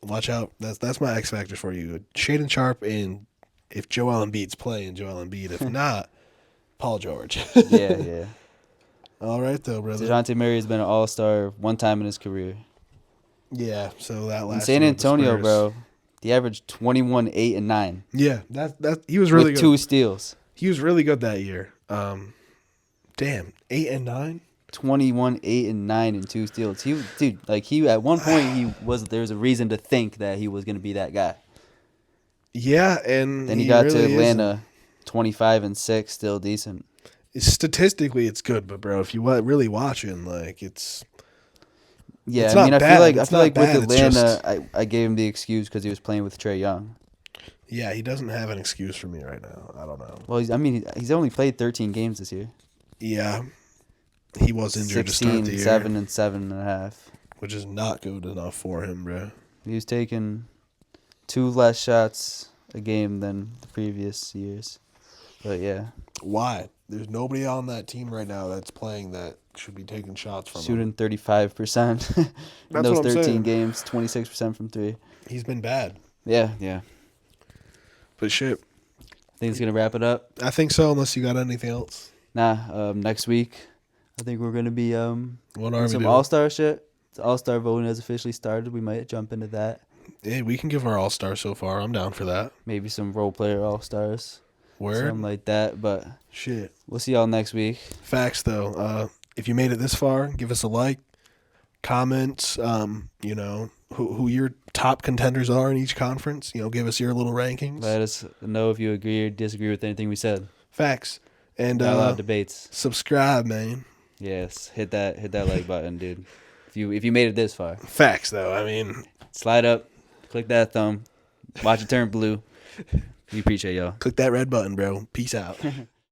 watch out. That's my X factor for you. Shaden Sharp, and if Joel Embiid's playing, Joel Embiid. If not, Paul George. Yeah. All right, though, brother. DeJounte Murray has been an all-star one time in his career. Yeah, so that last in San Antonio, bro, he averaged 21, 8, and 9. Yeah, that he was really with good. 2 steals. He was really good that year. Damn, 8 and 9. 21, 8, and 9, and 2 steals. He at one point there was a reason to think that he was going to be that guy. Yeah, and then he got really to Atlanta, 25 and 6, still decent. Statistically, it's good, but bro, if you really watching, it's. Yeah, it's I bad. feel like with Atlanta, I gave him the excuse because he was playing with Trae Young. Yeah, he doesn't have an excuse for me right now. I don't know. Well, he's only played 13 games this year. Yeah, he was injured 16, to start the year. 7 and 7.5. Which is not good enough for him, bro. He was taking 2 less shots a game than the previous years. But yeah. Why? There's nobody on that team right now that's playing that should be taking shots from Shooting him. 35% in those 13 games, 26% from 3. He's been bad. Yeah. But shit. Think it's going to wrap it up? I think so, unless you got anything else. Nah, next week, I think we're going to be what are some we all-star shit. The all-star voting has officially started. We might jump into that. Yeah, we can give our all-star so far. I'm down for that. Maybe some role-player all-stars. Word? Something like that, but shit. We'll see y'all next week. Facts, though. If you made it this far, give us a like, comments, who your top contenders are in each conference. Give us your little rankings. Let us know if you agree or disagree with anything we said. Facts. And a lot of debates. Subscribe, man. Yes, hit that like button, dude. If you made it this far. Facts, though. I mean, slide up, click that thumb, watch it turn blue. We appreciate y'all. Click that red button, bro. Peace out.